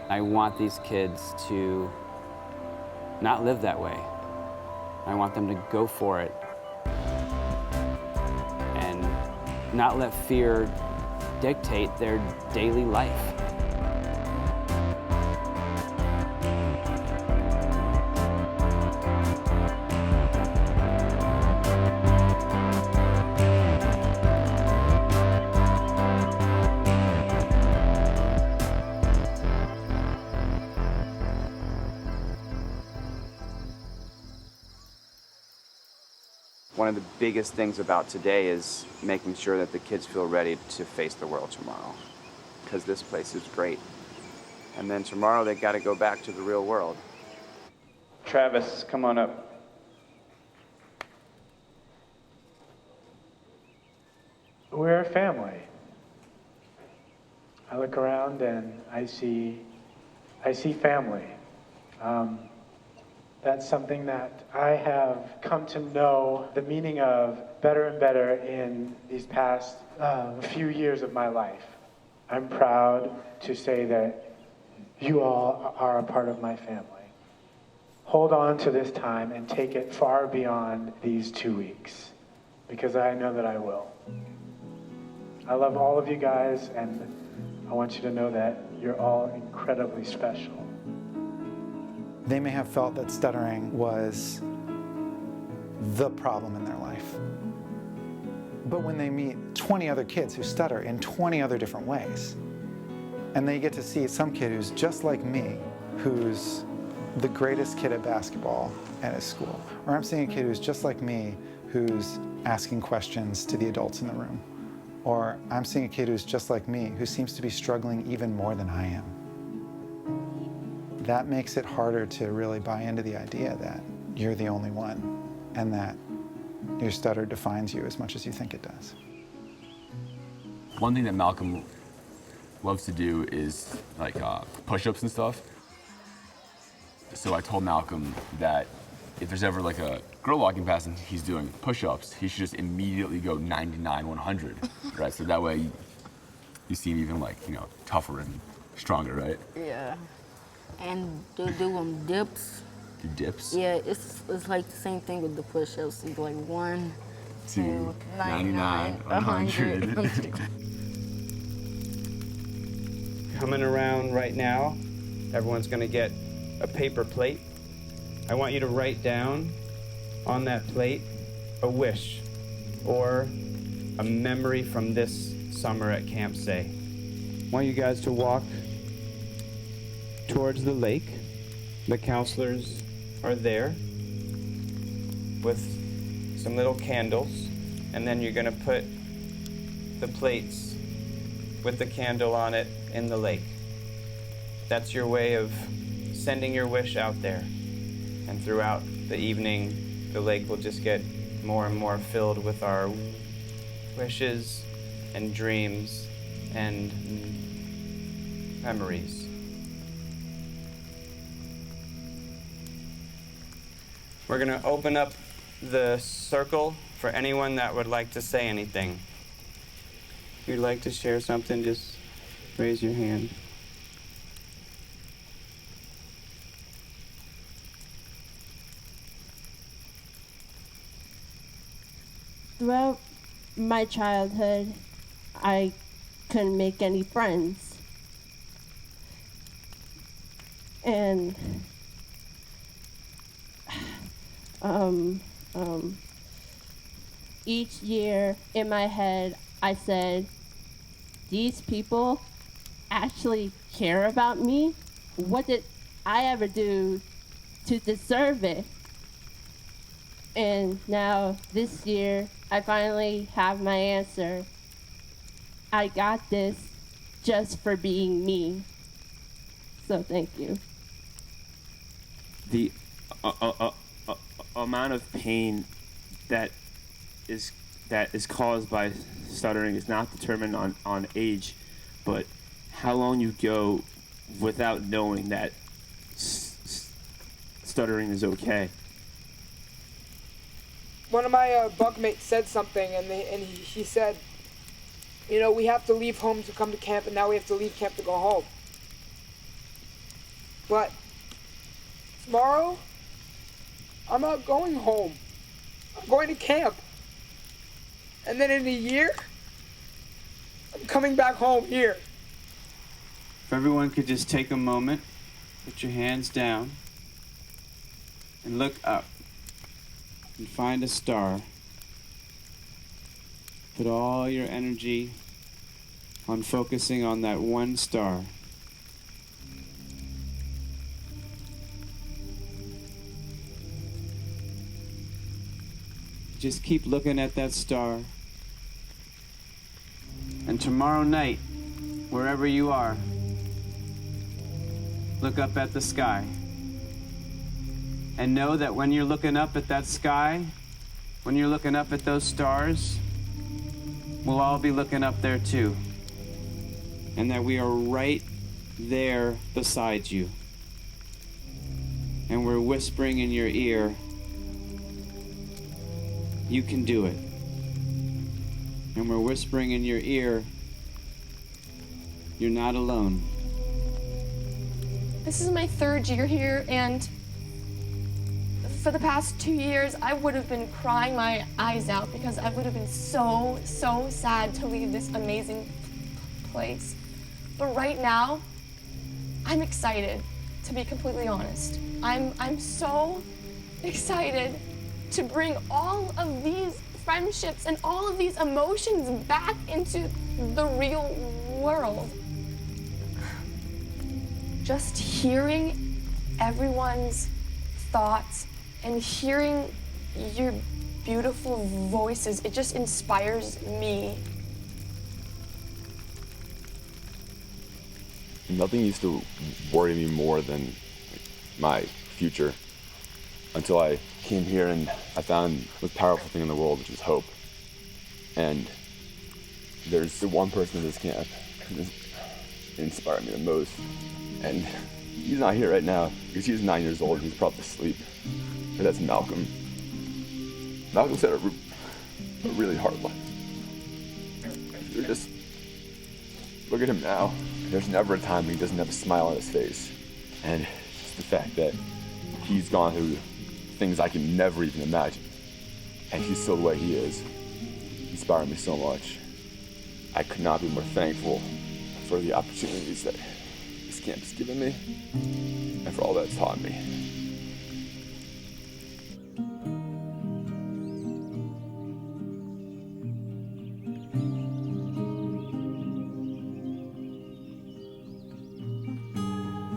I want these kids to not live that way. I want them to go for it and not let fear dictate their daily life. One of the biggest things about today is making sure that the kids feel ready to face the world tomorrow, because this place is great. And then tomorrow they got to go back to the real world. Travis, come on up. We're a family. I look around and I see family. That's something that I have come to know the meaning of better and better in these past few years of my life. I'm proud to say that you all are a part of my family. Hold on to this time and take it far beyond these 2 weeks, because I know that I will. I love all of you guys, and I want you to know that you're all incredibly special. They may have felt that stuttering was the problem in their life. But when they meet 20 other kids who stutter in 20 other different ways, and they get to see some kid who's just like me, who's the greatest kid at basketball at his school, or I'm seeing a kid who's just like me, who's asking questions to the adults in the room, or I'm seeing a kid who's just like me, who seems to be struggling even more than I am. that makes it harder to really buy into the idea that you're the only one and that your stutter defines you as much as you think it does. One thing that Malcolm loves to do is like push-ups and stuff. So I told Malcolm that if there's ever like a girl walking past and he's doing push-ups, he should just immediately go 99, 100, right? So that way you seem even like, you know, tougher and stronger, right? Yeah. And do dips. Do dips? Yeah, it's like the same thing with the push-ups. It's like 1, 2, 99, 100. Coming around right now, everyone's gonna get a paper plate. I want you to write down on that plate a wish or a memory from this summer at Camp Say. I want you guys to walk towards the lake. The counselors are there with some little candles, and then you're gonna put the plates with the candle on it in the lake. That's your way of sending your wish out there. And throughout the evening, the lake will just get more and more filled with our wishes and dreams and memories. We're gonna open up the circle for anyone that would like to say anything. If you'd like to share something, just raise your hand. Throughout my childhood, I couldn't make any friends. And each year in my head, I said, these people actually care about me? What did I ever do to deserve it? And now this year, I finally have my answer. I got this just for being me. So thank you. The amount of pain that is caused by stuttering is not determined on age, but how long you go without knowing that stuttering is okay. One of my bunkmates said something, and he said, you know, we have to leave home to come to camp, and now we have to leave camp to go home. But tomorrow, I'm not going home. I'm going to camp. And then in a year, I'm coming back home here. If everyone could just take a moment, put your hands down, and look up, and find a star. Put all your energy on focusing on that one star. Just keep looking at that star. And tomorrow night, wherever you are, look up at the sky. And know that when you're looking up at that sky, when you're looking up at those stars, we'll all be looking up there too. And that we are right there beside you. And we're whispering in your ear, you can do it. And we're whispering in your ear, you're not alone. This is my 3rd year here, and for the past 2 years, I would have been crying my eyes out because I would have been so sad to leave this amazing place. But right now, I'm excited, to be completely honest. I'm so excited to bring all of these friendships and all of these emotions back into the real world. Just hearing everyone's thoughts and hearing your beautiful voices, it just inspires me. Nothing used to worry me more than my future until I came here and I found the most powerful thing in the world, which is hope. And there's the one person in this camp who inspired me the most. And he's not here right now because he's 9 years old and he's probably asleep. But that's Malcolm. Malcolm's had a really hard life. You're just, look at him now. There's never a time when he doesn't have a smile on his face. And just the fact that he's gone through things I can never even imagine. And he's still the way he is. He inspired me so much. I could not be more thankful for the opportunities that this camp has given me and for all that it's taught me.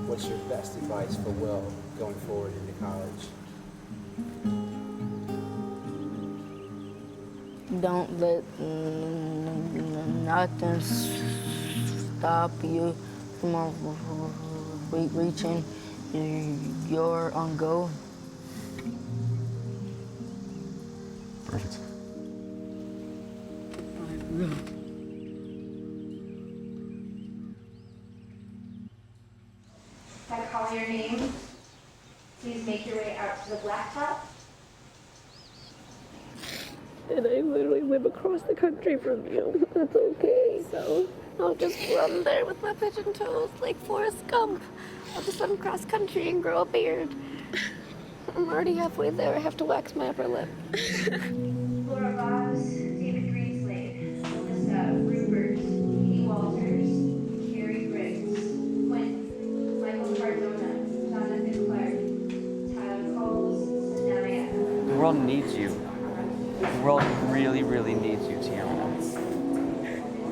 What's your best advice for Will going forward into college? Don't let nothing stop you from reaching your goal. Perfect. If I call your name, please make your way out to the blacktop. And I literally live across the country from you. That's okay. So I'll just run there with my pigeon toes like Forrest Gump. I'll just run across country and grow a beard. I'm already halfway there. I have to wax my upper lip. Laura Voss, David Greenslade, Melissa Rupert, Katie Walters, Carrie Briggs, Quinn, Michael Cardona, Jonathan Clark, Tyler Coles, Sanaya. The world needs you. The world really, really needs you, Tiana.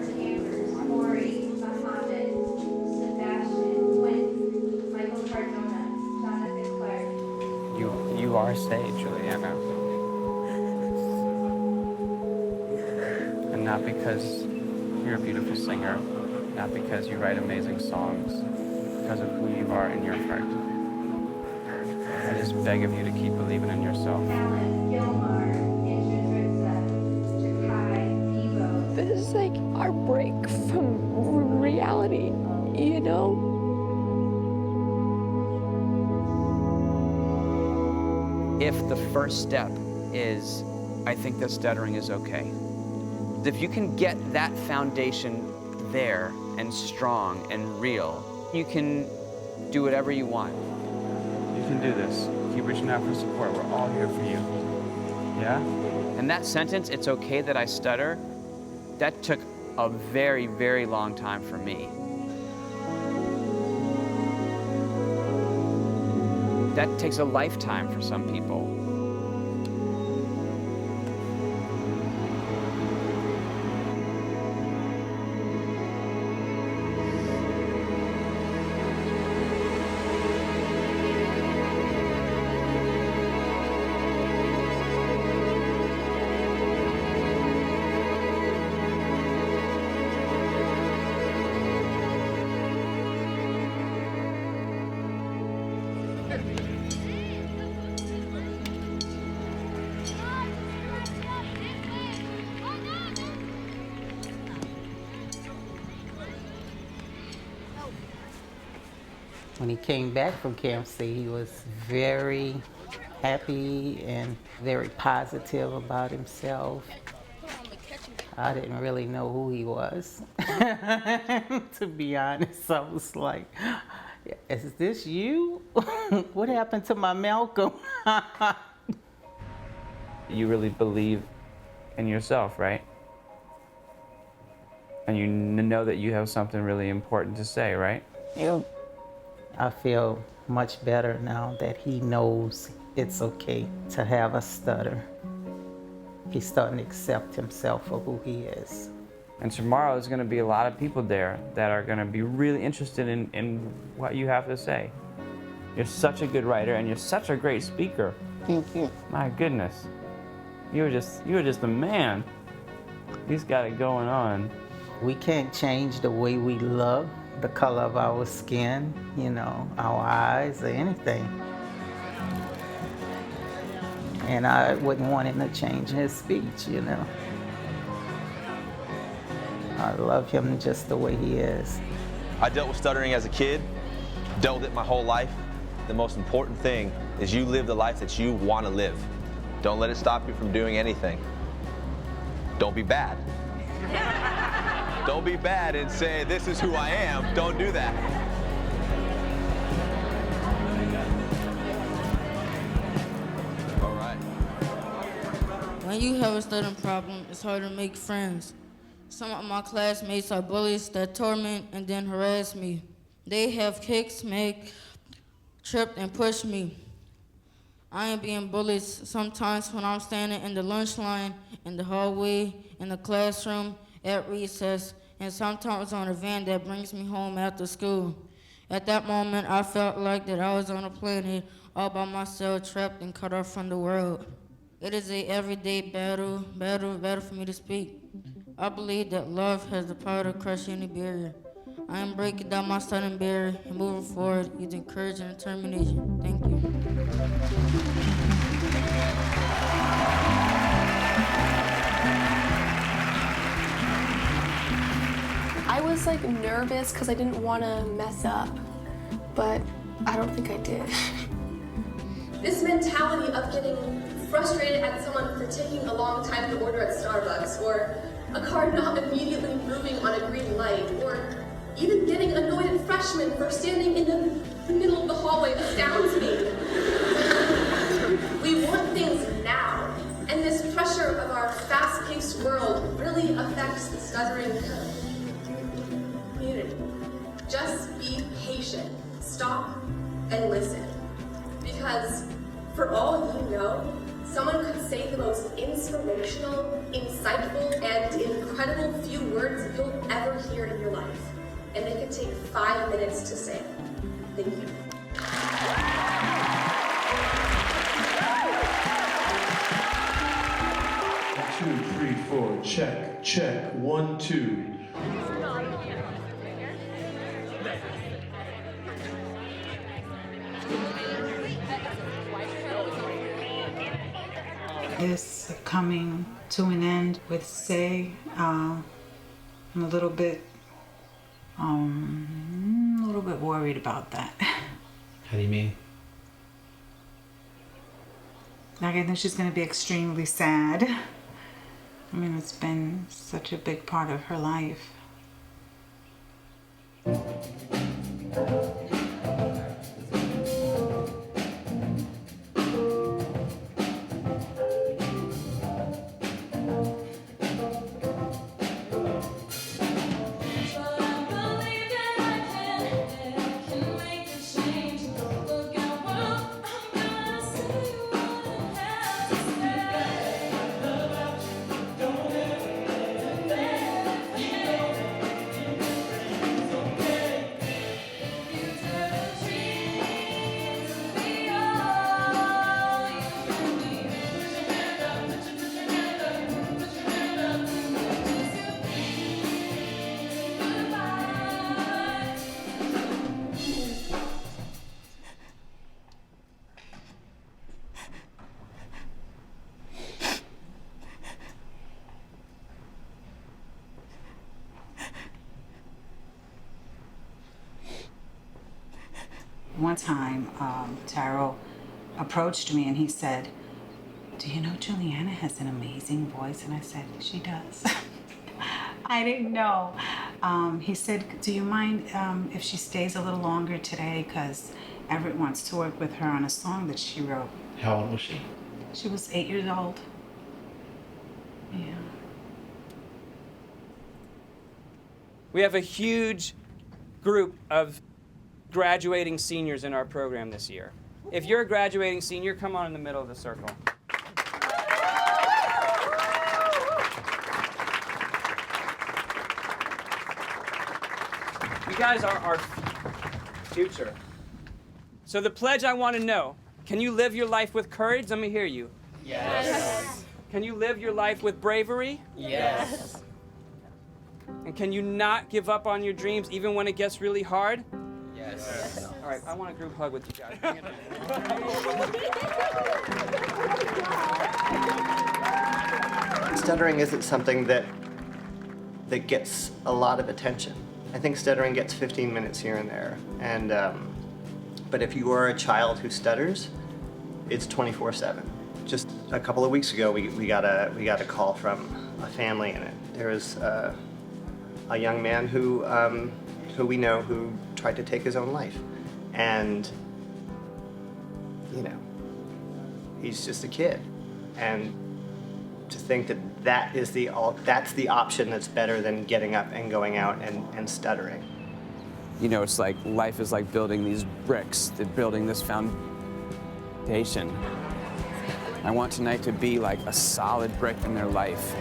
Chambers, Corey, Mohammed, Sebastian, Quinn, Michael Cardona, Jonathan Clark. You are saved, Juliana. And not because you're a beautiful singer, not because you write amazing songs, because of who you are in your heart. I just beg of you to keep believing in yourself. Alan, Gilmar, This is like our break from reality, you know? If the first step is, I think that stuttering is okay. If you can get that foundation there and strong and real, you can do whatever you want. You can do this. Keep reaching out for support. We're all here for you. Yeah? And that sentence, it's okay that I stutter, that took a very, very long time for me. That takes a lifetime for some people. When he came back from Camp C, he was very happy and very positive about himself. I didn't really know who he was. To be honest, I was like, is this you? What happened to my Malcolm? You really believe in yourself, right? And you know that you have something really important to say, right? Yeah. I feel much better now that he knows it's okay to have a stutter. He's starting to accept himself for who he is. And tomorrow there's going to be a lot of people there that are going to be really interested in what you have to say. You're such a good writer and you're such a great speaker. Thank you. My goodness. You were just the man. He's got it going on. We can't change the way we love, the color of our skin, you know, our eyes, or anything. And I wouldn't want him to change his speech, you know. I love him just the way he is. I dealt with stuttering as a kid, dealt with it my whole life. The most important thing is you live the life that you want to live. Don't let it stop you from doing anything. Don't be bad. Don't be bad and say, this is who I am. Don't do that. All right. When you have a stuttering problem, it's hard to make friends. Some of my classmates are bullies that torment and then harass me. They have kicked, smacked, tripped, and pushed me. I am being bullied sometimes when I'm standing in the lunch line, in the hallway, in the classroom, at recess, and sometimes on a van that brings me home after school. At that moment, I felt like that I was on a planet all by myself, trapped and cut off from the world. It is a everyday battle for me to speak. I believe that love has the power to crush any barrier. I am breaking down my stuttering barrier and moving forward using courage and determination. Thank you. I was like nervous because I didn't want to mess up, but I don't think I did. This mentality of getting frustrated at someone for taking a long time to order at Starbucks, or a car not immediately moving on a green light, or even getting annoyed at freshmen for standing in the middle of the hallway astounds me. We want things now, and this pressure of our fast-paced world really affects the stuttering community. Just be patient, stop, and listen. Because for all you know, someone could say the most inspirational, insightful, and incredible few words you'll ever hear in your life. And they could take 5 minutes to say it. Thank you. 1, 2, 3, 4, check, check, 1, 2. This coming to an end with Say, I'm a little bit worried about that. How do you mean? Like, I think she's going to be extremely sad. I mean, it's been such a big part of her life. One time, Taro approached me and he said, "Do you know Juliana has an amazing voice?" And I said, "She does." I didn't know. He said, "Do you mind if she stays a little longer today? Because Everett wants to work with her on a song that she wrote." How old was she? She was 8 years old. Yeah. We have a huge group of graduating seniors in our program this year. If you're a graduating senior, come on in the middle of the circle. You guys are our future. So the pledge I want to know, can you live your life with courage? Let me hear you. Yes. Can you live your life with bravery? Yes. And can you not give up on your dreams even when it gets really hard? Yes. All right, I want a group hug with you guys. Stuttering isn't something that gets a lot of attention. I think stuttering gets 15 minutes here and there. And but if you are a child who stutters, it's 24/7. Just a couple of weeks ago, we got a call from a family, and there was a young man who we know who tried to take his own life, and you know, he's just a kid, and to think that that's the option that's better than getting up and going out and stuttering. You know, it's like life is like building these bricks, building this foundation. I want tonight to be like a solid brick in their life.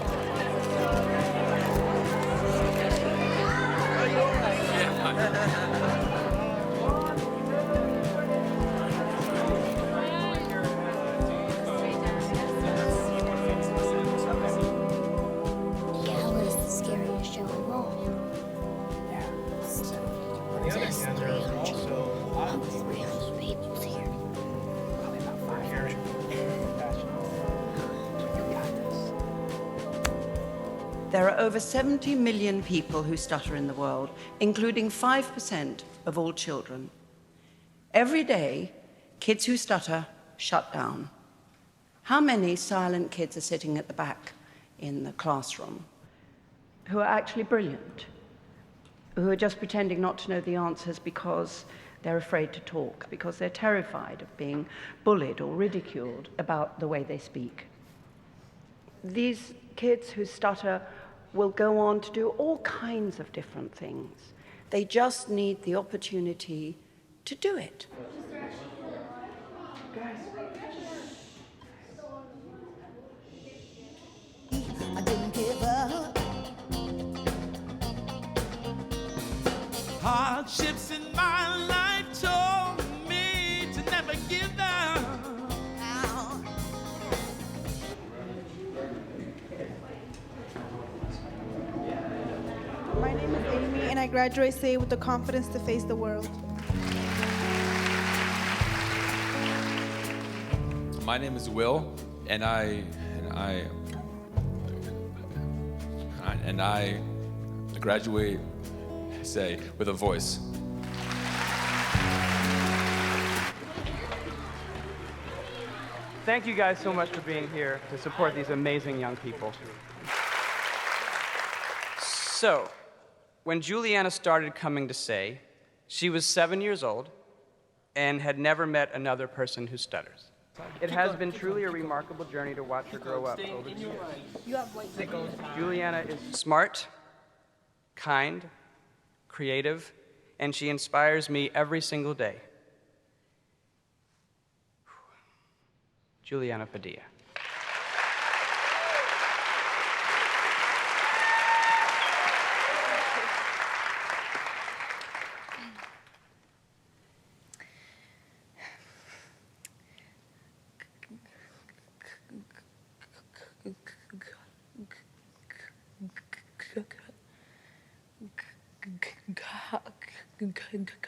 There are over 70 million people who stutter in the world, including 5% of all children. Every day, kids who stutter shut down. How many silent kids are sitting at the back in the classroom who are actually brilliant, who are just pretending not to know the answers because they're afraid to talk, because they're terrified of being bullied or ridiculed about the way they speak? These kids who stutter will go on to do all kinds of different things. They just need the opportunity to do it. I didn't give up. Hardships in my life told me to never give up. My name is Amy, and I graduate today with the confidence to face the world. My name is Will, and I graduate, say, with a voice. Thank you guys so much for being here to support these amazing young people. So, when Juliana started coming to Say, she was 7 years old and had never met another person who stutters. It has been truly a remarkable journey to watch her grow up over the years. Juliana is smart, kind, creative, and she inspires me every single day. Juliana Padilla.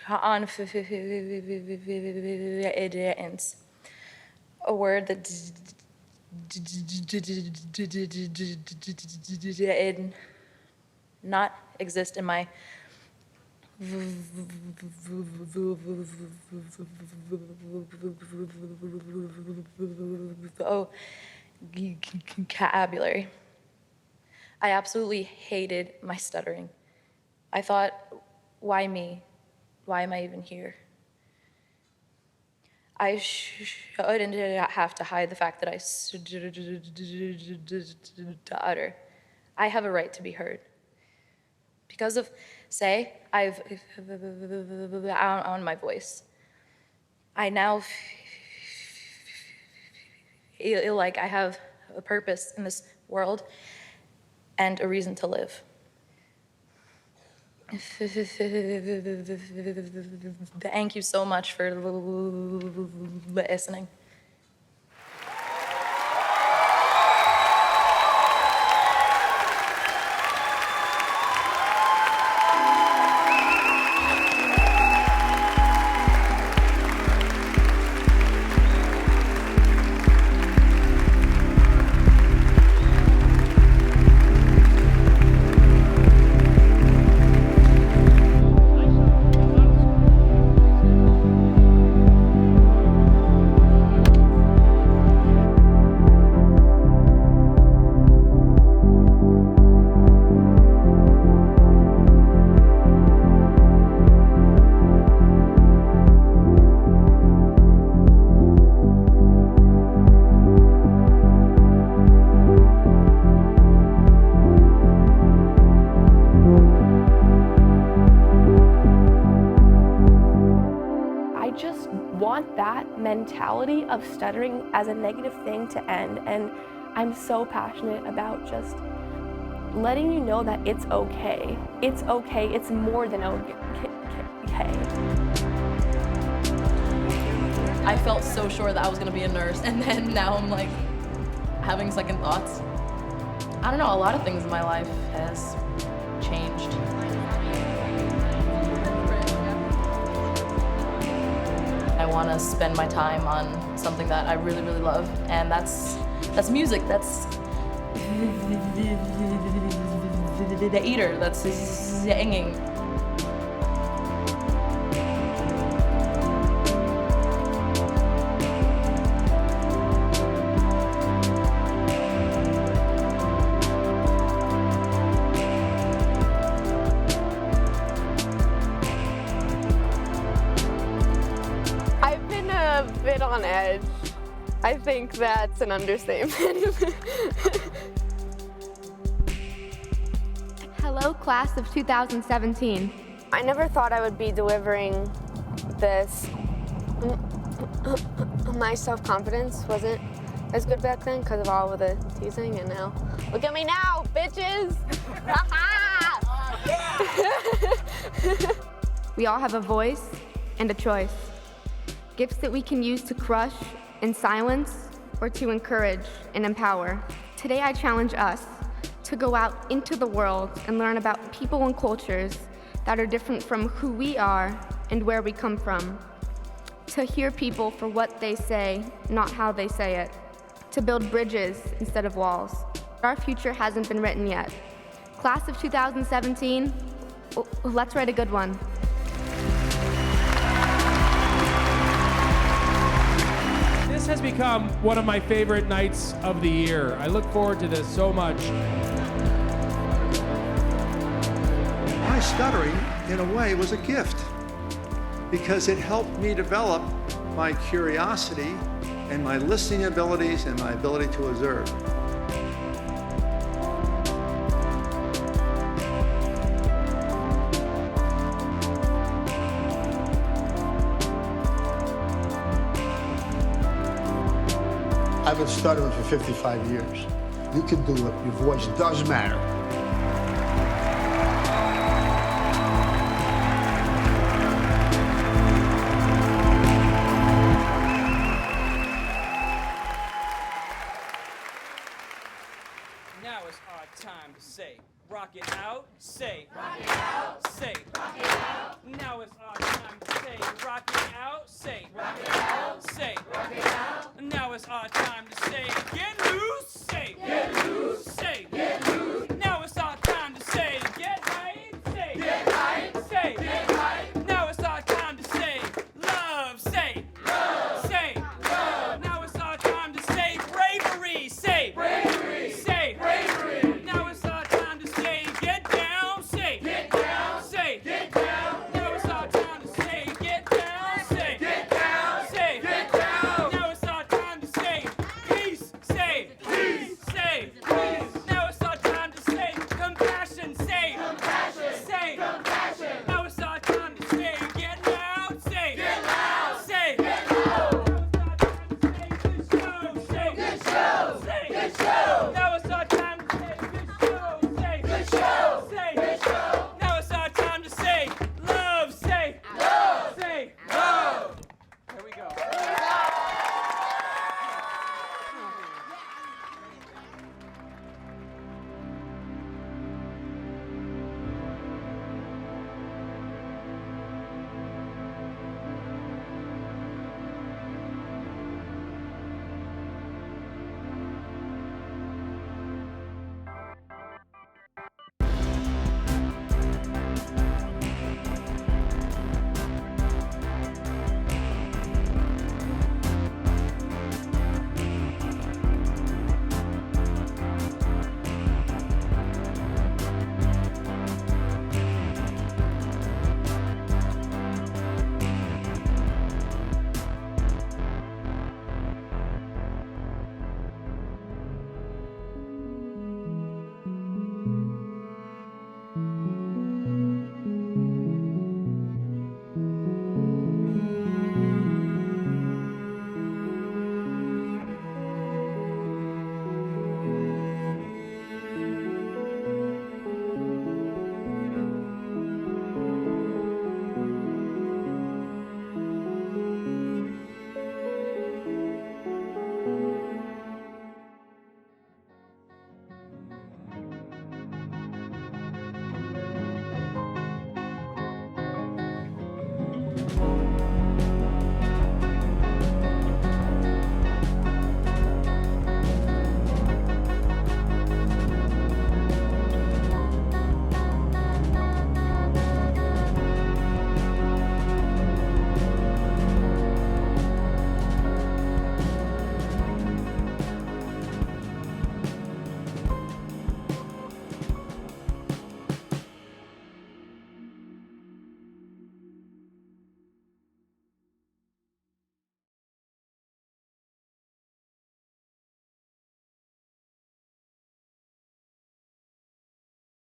Confidence. A word that did not exist in my vocabulary. I absolutely hated my stuttering. I thought, why me? Why am I even here? I shouldn't have to hide the fact that I stutter. I have a right to be heard. Because of Say, I've found my voice. I now feel like I have a purpose in this world and a reason to live. Thank you so much for listening. mentality of stuttering as a negative thing to end. And I'm so passionate about just letting you know that it's okay. It's okay. It's more than okay. I felt so sure that I was gonna be a nurse, and then now I'm like having second thoughts. I don't know, a lot of things in my life has changed. I want to spend my time on something that I really, really love, and that's music. That's the eater. That's singing. I've been a bit on edge. I think that's an understatement. Hello, class of 2017. I never thought I would be delivering this. My self-confidence wasn't as good back then because of all of the teasing, and now, look at me now, bitches! We all have a voice and a choice. Gifts that we can use to crush and silence, or to encourage and empower. Today I challenge us to go out into the world and learn about people and cultures that are different from who we are and where we come from. To hear people for what they say, not how they say it. To build bridges instead of walls. Our future hasn't been written yet. Class of 2017, let's write a good one. This has become one of my favorite nights of the year. I look forward to this so much. My stuttering, in a way, was a gift because it helped me develop my curiosity and my listening abilities and my ability to observe. I've been stuttering for 55 years. You can do it. Your voice does matter. Now it's our time to say, rock it out, say, rock it out, say, rock it out. Now it's our time to say, rock it out, say, rock it out, say, rock it out. Now it's our time to say, get loose, say, get loose.